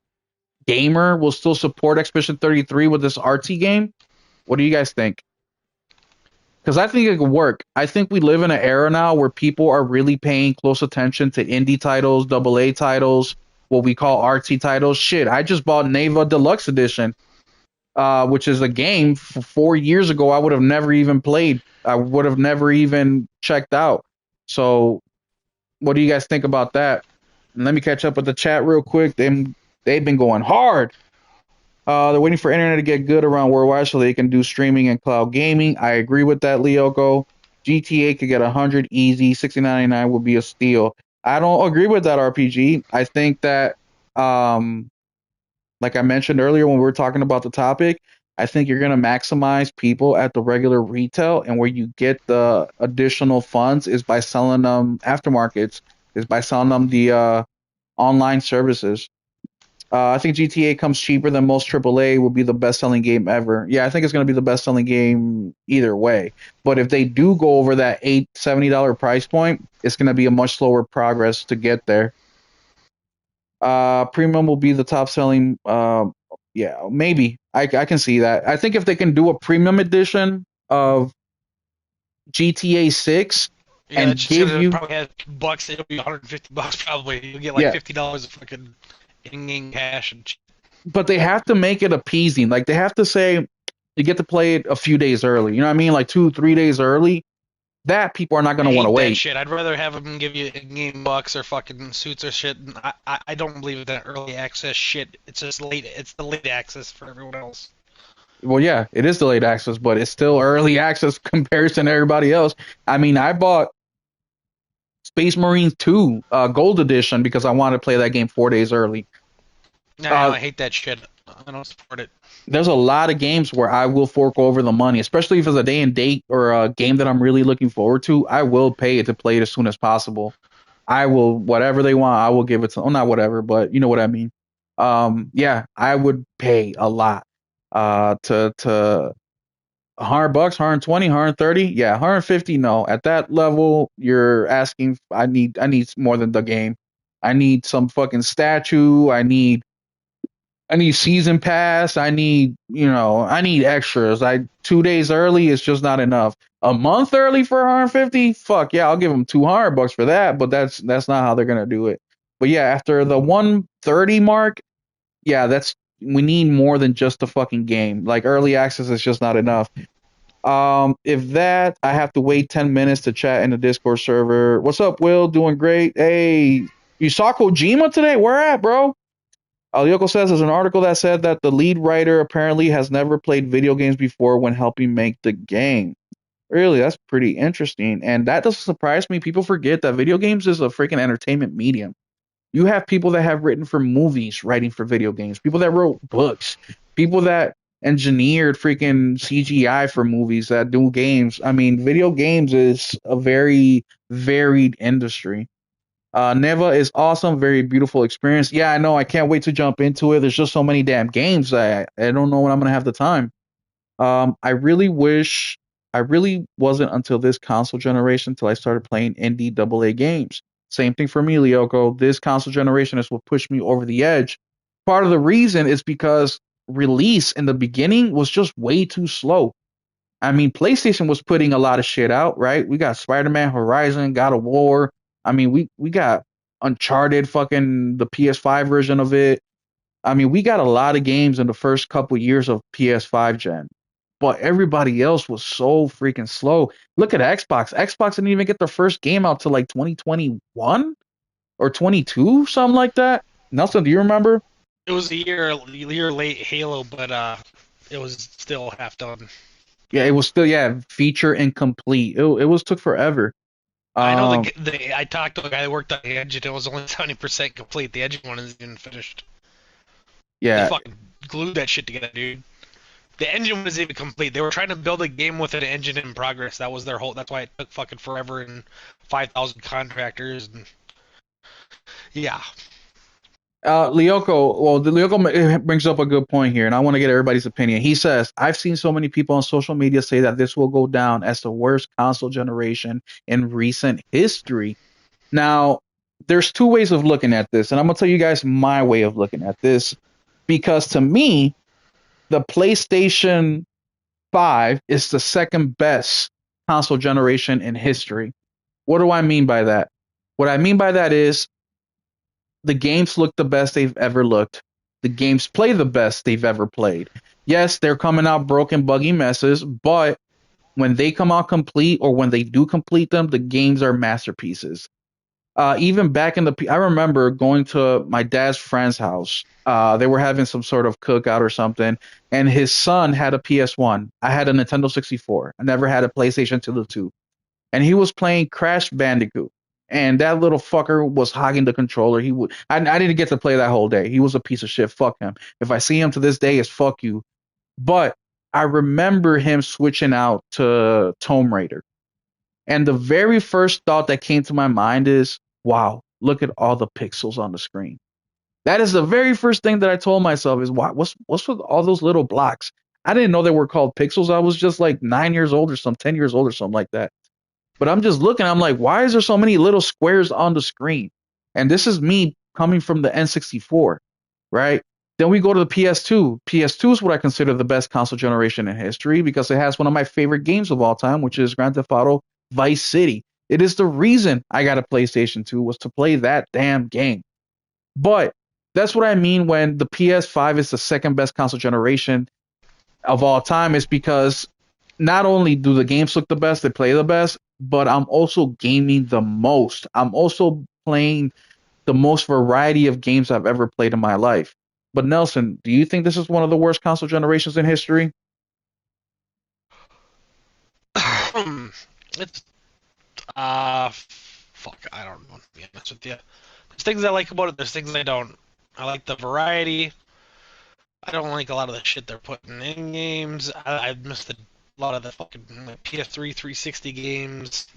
gamer will still support Expedition 33 with this artsy game? What do you guys think? Because I think it could work. I think we live in an era now where people are really paying close attention to indie titles, double A titles, what we call artsy titles. Shit, I just bought Neva Deluxe Edition, which is a game 4 years ago I would have never even played. I would have never even checked out. So, what do you guys think about that? And let me catch up with the chat real quick. They've been going hard. They're waiting for internet to get good around worldwide so they can do streaming and cloud gaming. I agree with that, Lyoko. GTA could get 100 easy. 60.99 would be a steal. I don't agree with that, RPG. I think that, like I mentioned earlier when we were talking about the topic, I think you're going to maximize people at the regular retail, and where you get the additional funds is by selling them aftermarkets, is by selling them the online services. I think GTA comes cheaper than most AAA, will be the best selling game ever. Yeah, I think it's going to be the best selling game either way. But if they do go over that $70 price point, it's going to be a much slower progress to get there. Premium will be the top selling. Yeah, maybe I can see that. I think if they can do a premium edition of GTA 6 Yeah, and that's just give gonna you, probably have bucks. It'll be $150 probably. You'll get like yeah, $50 of fucking in-game cash and. but they have to make it appeasing. Like they have to say, you get to play it a few days early. You know what I mean? Like 2, 3 days early. That people are not going I to want to hate that wait. shit. I'd rather have them give you game bucks or fucking suits or shit. I don't believe in that early access shit. It's just late. It's the late access for everyone else. Well, yeah, it is delayed access, but it's still early access comparison to everybody else. I mean, I bought Space Marine 2 Gold Edition because I wanted to play that game 4 days early. I know Uh, I hate that shit. I don't support it. there's a lot of games where I will fork over the money, especially if it's a day and date or a game that I'm really looking forward to. I will pay it to play it as soon as possible. I will whatever they want. I will give it to. Well, not whatever, but you know what I mean. Yeah, I would pay a lot. To $100, 120, 130, yeah, 150. No, at that level, you're asking. I need more than the game. I need some fucking statue. I need season pass. I need extras. 2 days early is just not enough. A month early for 150? Fuck yeah, I'll give them $200 for that. But that's not how they're gonna do it. But yeah, after the 130 mark, yeah, we need more than just the fucking game. Like early access is just not enough. If that, I have to wait 10 minutes to chat in the Discord server. What's up, Will? Doing great. Hey, you saw Kojima today? Where at, bro? Yoko says there's an article that said that the lead writer apparently has never played video games before when helping make the game. Really, that's pretty interesting. And that doesn't surprise me. People forget that video games is a freaking entertainment medium. You have people that have written for movies writing for video games, people that wrote books, people that engineered freaking CGI for movies that do games. I mean, video games is a very varied industry. Neva is awesome, very beautiful experience. Yeah, I know. I can't wait to jump into it. There's just so many damn games. I don't know when I'm gonna have the time. I really wish I really wasn't until this console generation until I started playing indie AA games. Same thing for me, Lyoko. This console generation is what pushed me over the edge. Part of the reason is because release in the beginning was just way too slow. I mean, PlayStation was putting a lot of shit out, right? We got Spider-Man, Horizon, God of War. I mean, we got Uncharted, fucking the PS5 version of it. I mean, we got a lot of games in the first couple years of PS5 gen, but everybody else was so freaking slow. Look at Xbox. Xbox didn't even get their first game out till like 2021 or 22, something like that. Nelson, do you remember? It was a year late Halo, but it was still half done. Yeah, it was still feature incomplete. It was took forever. I know Um, I talked to a guy that worked on the engine. It was only 70% complete. The engine one isn't even finished. They yeah, fucking glued that shit together, dude. The engine was even complete. They were trying to build a game with an engine in progress. That was their whole. That's why it took fucking forever and 5,000 contractors. And yeah, Lyoko, well, the Lyoko brings up a good point here, and I want to get everybody's opinion. He says, I've seen so many people on social media say that this will go down as the worst console generation in recent history. Now, there's two ways of looking at this, and I'm going to tell you guys my way of looking at this, because to me, the PlayStation 5 is the second best console generation in history. What do I mean by that? What I mean by that is the games look the best they've ever looked. The games play the best they've ever played. Yes, they're coming out broken, buggy messes, but when they come out complete or when they do complete them, the games are masterpieces. Even back in I remember going to my dad's friend's house. They were having some sort of cookout or something, and his son had a PS1. I had a Nintendo 64. I never had a PlayStation 2 and he was playing Crash Bandicoot. And that little fucker was hogging the controller. I didn't get to play that whole day. He was a piece of shit. Fuck him. If I see him to this day, it's fuck you. But I remember him switching out to Tomb Raider. And the very first thought that came to my mind is, wow, look at all the pixels on the screen. That is the very first thing that I told myself is, wow, what's with all those little blocks? I didn't know they were called pixels. I was just like 9 years old or 10 years old or something like that. But I'm just looking, I'm like, why is there so many little squares on the screen? And this is me coming from the N64, right? Then we go to the PS2. PS2 is what I consider the best console generation in history because it has one of my favorite games of all time, which is Grand Theft Auto Vice City. It is the reason I got a PlayStation 2 was to play that damn game. But that's what I mean when the PS5 is the second best console generation. of all time is because not only do the games look the best, they play the best, but I'm also gaming the most. I'm also playing the most variety of games I've ever played in my life. But Nelson, do you think this is one of the worst console generations in history? It's fuck, I don't know, to be honest with you. There's things I like about it. There's things I don't. I like the variety. I don't like a lot of the shit they're putting in games. I missed a lot of the fucking like, PS3 360 games.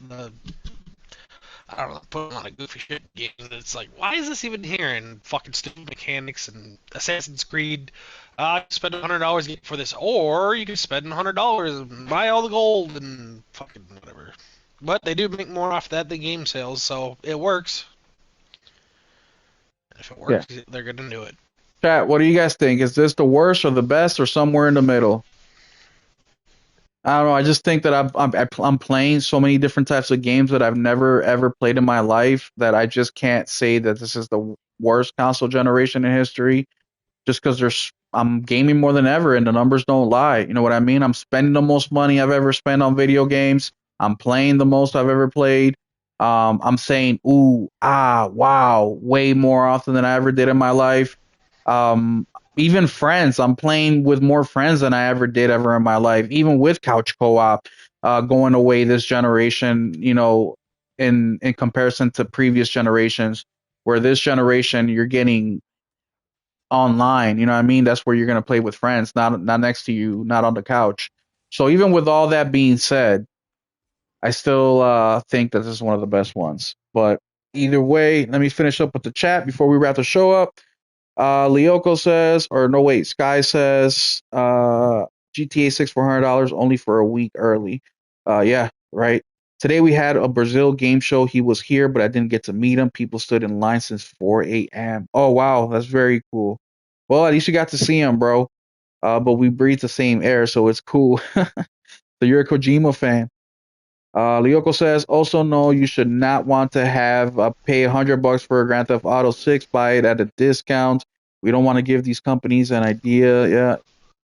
I don't know, putting a lot of goofy shit in games. It's like, why is this even here? And fucking stupid mechanics and Assassin's Creed. Spend $100 for this, or you can spend $100 and buy all the gold and fucking whatever. But they do make more off that than game sales, so it works. If it Yeah. works, they're gonna do it. Chat, what do you guys think? Is this the worst or the best or somewhere in the middle? I don't know. I just think that I'm playing so many different types of games that I've never ever played in my life that I just can't say that this is the worst console generation in history. Just because I'm gaming more than ever and the numbers don't lie. You know what I mean? I'm spending the most money I've ever spent on video games. I'm playing the most I've ever played. I'm saying ooh, ah, wow, way more often than I ever did in my life. Um, Even friends, I'm playing with more friends than I ever did ever in my life. Even with couch co-op, going away this generation, in comparison to previous generations, where this generation you're getting online. You know what I mean? That's where you're gonna play with friends, not next to you, not on the couch. So even with all that being said, I still think that this is one of the best ones. But either way, let me finish up with the chat before we wrap the show up. Lyoko says, or no wait, Sky says, GTA 6 for $100 only for a week early. Yeah, right. Today we had a Brazil game show. He was here, but I didn't get to meet him. People stood in line since 4 a.m. Oh wow, that's very cool. Well, at least you got to see him, bro. But we breathe the same air, so it's cool. So you're a Kojima fan. Lyoko says, also no, you should not want to have pay $100 for a Grand Theft Auto 6, buy it at a discount. We don't want to give these companies an idea. Yeah,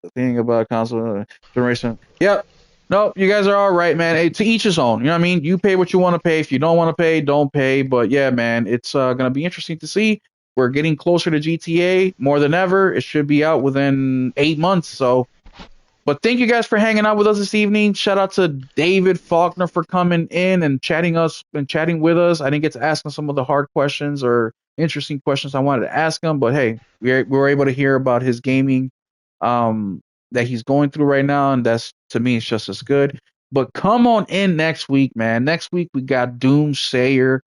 the thing about console generation. Yep. No, you guys are all right, man. Hey, to each his own. You know what I mean? You pay what you want to pay. If you don't want to pay, don't pay. But yeah, man, it's gonna be interesting to see. We're getting closer to GTA more than ever. It should be out within 8 months. So but thank you guys for hanging out with us this evening. Shout out to David Faulkner for coming in and chatting with us. I didn't get to ask him some of the hard questions or interesting questions I wanted to ask him, but hey, we were able to hear about his gaming um, that he's going through right now, and that's to me it's just as good. But come on in next week, man. Next week we got Doom Sayer,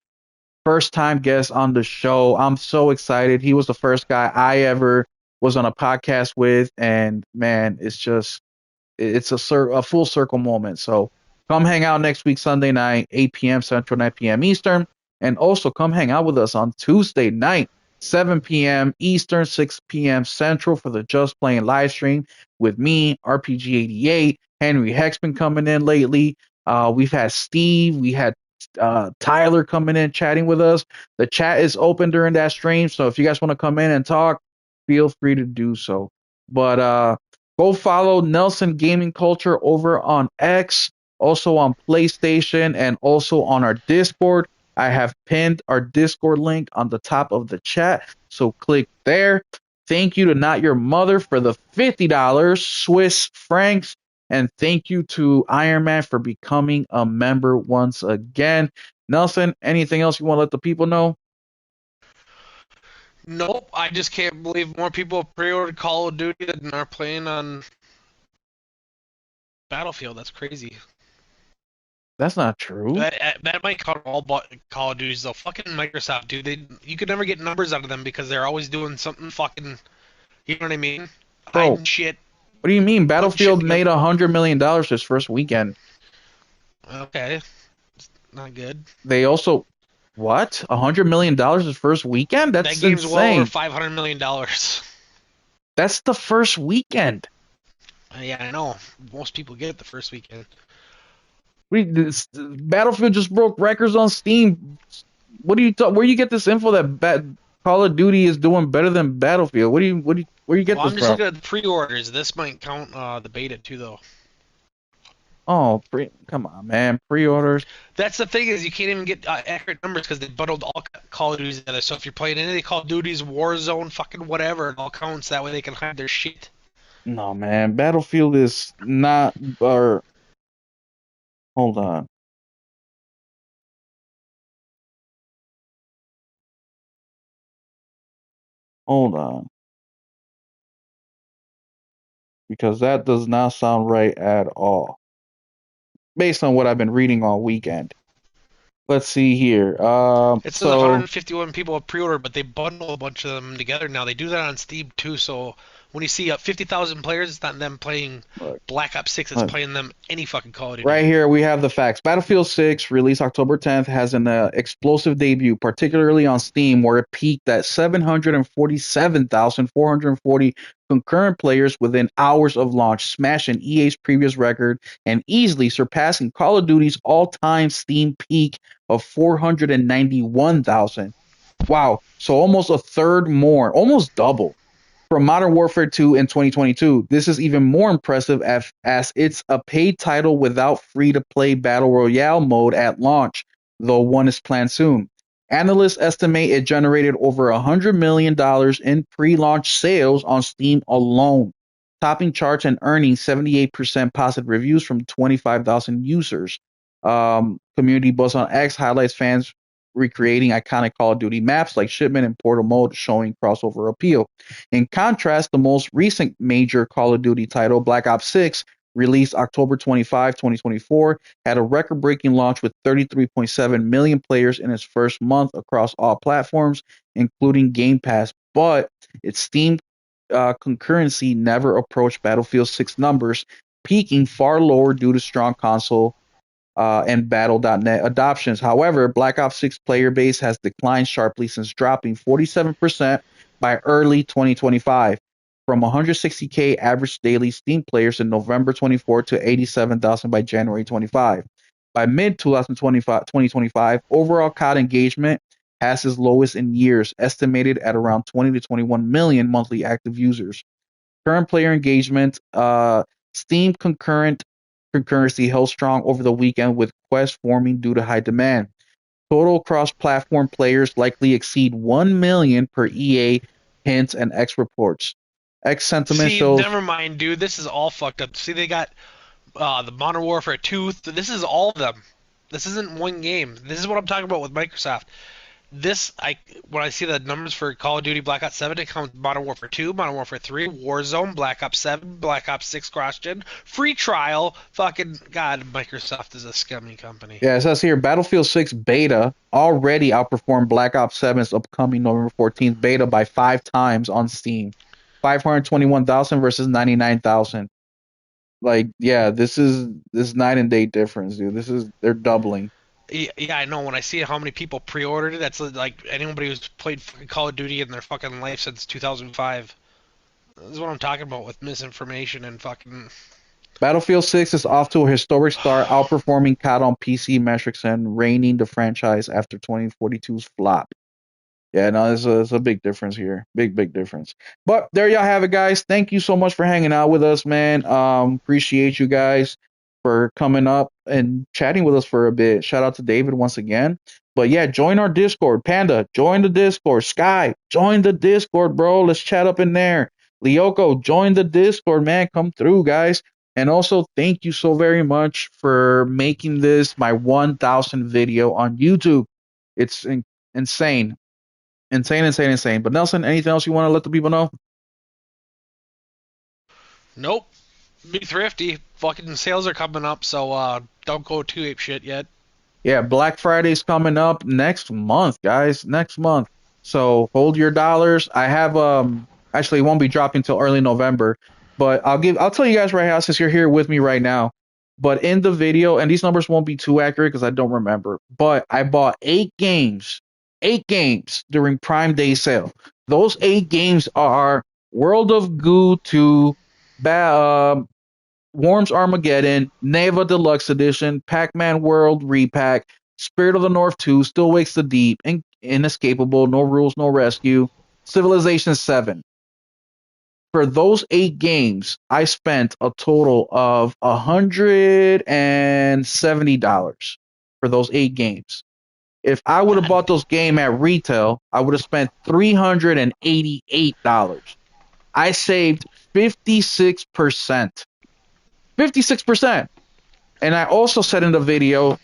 first time guest on the show. I'm so excited. He was the first guy I ever was on a podcast with, and man, it's a full circle moment. So come hang out next week, Sunday night, 8 p.m. Central, 9 p.m. Eastern. And also come hang out with us on Tuesday night, 7 p.m. Eastern, 6 p.m. Central for the Just Playing live stream with me, RPG88. Henry Heck's been coming in lately. We've had Steve. We had Tyler coming in chatting with us. The chat is open during that stream. So if you guys want to come in and talk, feel free to do so. But go follow Nelson Gaming Culture over on X, also on PlayStation, and also on our Discord. I have pinned our Discord link on the top of the chat, so click there. Thank you to Not Your Mother for the $50 Swiss francs. And thank you to Iron Man for becoming a member once again. Nelson, anything else you want to let the people know? Nope, I just can't believe more people have pre-ordered Call of Duty than are playing on Battlefield. That's crazy. That's not true. That might count all Call of Duties though. Fucking Microsoft, dude. You could never get numbers out of them because they're always doing something fucking. You know what I mean? Bro, Hiding shit. what do you mean? Putting shit Battlefield together. made $100 million this first weekend. Okay, not good. They also what? $100 million his first weekend? That That's game's well over insane. $500 million. That's the first weekend. Yeah, I know. Most people get it the first weekend. Battlefield just broke records on Steam. What do you where you get this info that Call of Duty is doing better than Battlefield. Where you get Well, this I'm just from? looking at the pre-orders. This might count the beta too, though. Oh, come on, man. Pre-orders. That's the thing is you can't even get accurate numbers because they bundled all Call of Duties together. So if you're playing any of the Call of Duties, Warzone, fucking whatever, it all counts. That way they can hide their shit. No, man. Battlefield is not. Or hold on. Hold on. Because that does not sound right at all, based on what I've been reading all weekend. Let's see here. It says So 151 people have pre-ordered, but they bundle a bunch of them together now. They do that on Steam too. So when you see 50,000 players, it's not them playing look, Black Ops 6. It's look. playing them any fucking Call of Duty. Right here we have the facts. Battlefield 6, released October 10th, has an explosive debut, particularly on Steam, where it peaked at 747,440 concurrent players within hours of launch, smashing EA's previous record and easily surpassing Call of Duty's all-time Steam peak of 491,000. Wow, so almost a third more, almost double from Modern Warfare 2 in 2022. This is even more impressive as it's a paid title without free-to-play Battle Royale mode at launch, though one is planned soon. Analysts estimate it generated over $100 million in pre-launch sales on Steam alone, topping charts and earning 78% positive reviews from 25,000 users. Community buzz on X highlights fans recreating iconic Call of Duty maps like Shipment and Portal Mode, showing crossover appeal. In contrast, the most recent major Call of Duty title, Black Ops 6, released October 25, 2024, had a record-breaking launch with 33.7 million players in its first month across all platforms, including Game Pass, but its Steam concurrency never approached Battlefield 6 numbers, peaking far lower due to strong console and Battle.net adoptions. However, Black Ops 6 player base has declined sharply since dropping 47% by early 2025, from 160K average daily Steam players in November 24 to 87,000 by January 25. By mid 2025, overall COD engagement has its lowest in years, estimated at around 20 to 21 million monthly active users. Current player engagement, Steam concurrency held strong over the weekend with Quest forming due to high demand. Total cross-platform players likely exceed 1 million per EA hints and X reports. X sentiment See, shows. never mind, dude. This is all fucked up. See, they got the Modern Warfare 2. This is all of them. This isn't one game. This is what I'm talking about with Microsoft. When I see the numbers for Call of Duty Black Ops 7, it counts Modern Warfare 2, Modern Warfare 3, Warzone, Black Ops 7, Black Ops 6 cross-gen, free trial. Fucking God, Microsoft is a scummy company. Yeah, it says here Battlefield 6 beta already outperformed Black Ops 7's upcoming November 14th beta by 5 times on Steam. 521,000 versus 99,000. Like, yeah, this night and day difference, dude. They're doubling. Yeah, I know. When I see how many people pre-ordered it, that's like anybody who's played fucking Call of Duty in their fucking life since 2005. This is what I'm talking about with misinformation and fucking. Battlefield 6 is off to a historic start, outperforming COD on PC metrics and reigning the franchise after 2042's flop. Yeah, no, there's a big difference here. Big difference. But there y'all have it, guys. Thank you so much for hanging out with us, man. Appreciate you guys for coming up and chatting with us for a bit. Shout out to David once again. But yeah, join our Discord. Panda, join the Discord. Sky, join the Discord, bro. Let's chat up in there. Lyoko, join the Discord, man. Come through, guys. And also, thank you so very much for making this my 1,000 video on YouTube. It's insane. Insane. But Nelson, anything else you want to let the people know? Nope. Be thrifty. Fucking sales are coming up, so don't go too ape shit yet. Yeah, Black Friday's coming up next month, guys. Next month. So hold your dollars. I have actually it won't be dropping until early November, but I'll tell you guys right now since you're here with me right now. But in the video, and these numbers won't be too accurate because I don't remember, but I bought 8 games during Prime Day sale. Those 8 games are World of Goo 2, Worms Armageddon, Neva Deluxe Edition, Pac-Man World Repack, Spirit of the North 2, Still Wakes the Deep, inescapable, no rules, no rescue. Civilization 7. For those 8 games, I spent a total of $170 for those 8 games. If I would have bought those games at retail, I would have spent $388. I saved 56%. 56%. And I also said in the video,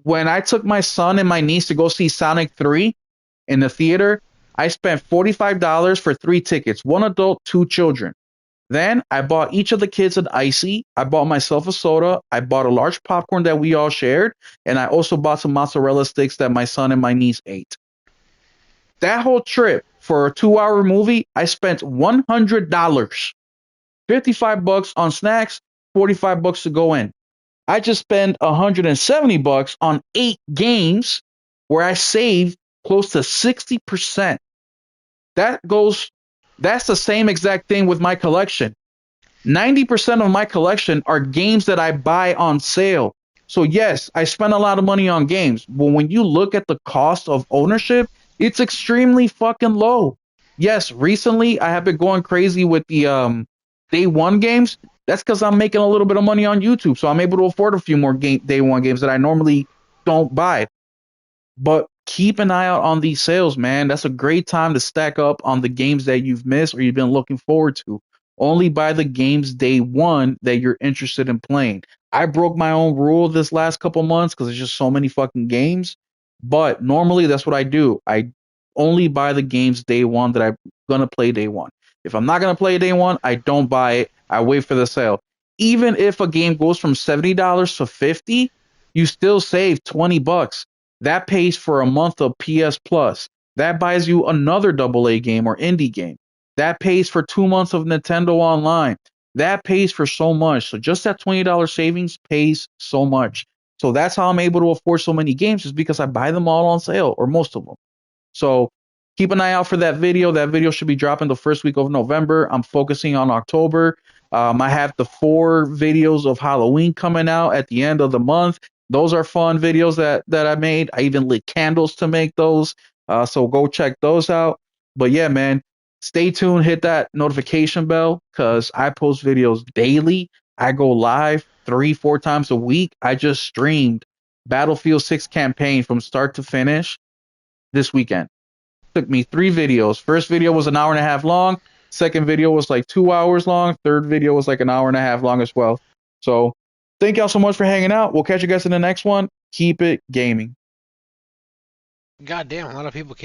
when I took my son and my niece to go see Sonic 3 in the theater, I spent $45 for 3 tickets, one adult, 2 children. Then I bought each of the kids an icy. I bought myself a soda. I bought a large popcorn that we all shared. And I also bought some mozzarella sticks that my son and my niece ate. That whole trip for a 2-hour movie, I spent $100. $55 on snacks, $45 to go in. I just spent $170 on 8 games where I saved close to 60%. That's the same exact thing with my collection. 90% of my collection are games that I buy on sale. So yes, I spend a lot of money on games, but when you look at the cost of ownership, it's extremely fucking low. Yes, recently I have been going crazy with the day one games. That's because I'm making a little bit of money on YouTube, so I'm able to afford a few more day one games that I normally don't buy. But keep an eye out on these sales, man. That's a great time to stack up on the games that you've missed or you've been looking forward to. Only buy the games day one that you're interested in playing. I broke my own rule this last couple months because there's just so many fucking games. But normally that's what I do. I only buy the games day one that I'm gonna play day one. If I'm not gonna play day one, I don't buy it. I wait for the sale. Even if a game goes from $70 to 50, you still save $20. That pays for a month of PS Plus. That buys you another AA game or indie game. That pays for 2 months of Nintendo Online. That pays for so much. So just that $20 savings pays so much. So that's how I'm able to afford so many games, is because I buy them all on sale, or most of them. So keep an eye out for that video. That video should be dropping the first week of November. I'm focusing on October. I have the 4 videos of Halloween coming out at the end of the month. Those are fun videos that I made. I even lit candles to make those. So go check those out. But yeah, man, stay tuned. Hit that notification bell because I post videos daily. I go live 3-4 times a week. I just streamed Battlefield 6 campaign from start to finish this weekend. Took me 3 videos. First video was an hour and a half long. Second video was like 2 hours long. Third video was like an hour and a half long as well. So thank y'all so much for hanging out. We'll catch you guys in the next one. Keep it gaming. God damn, a lot of people came.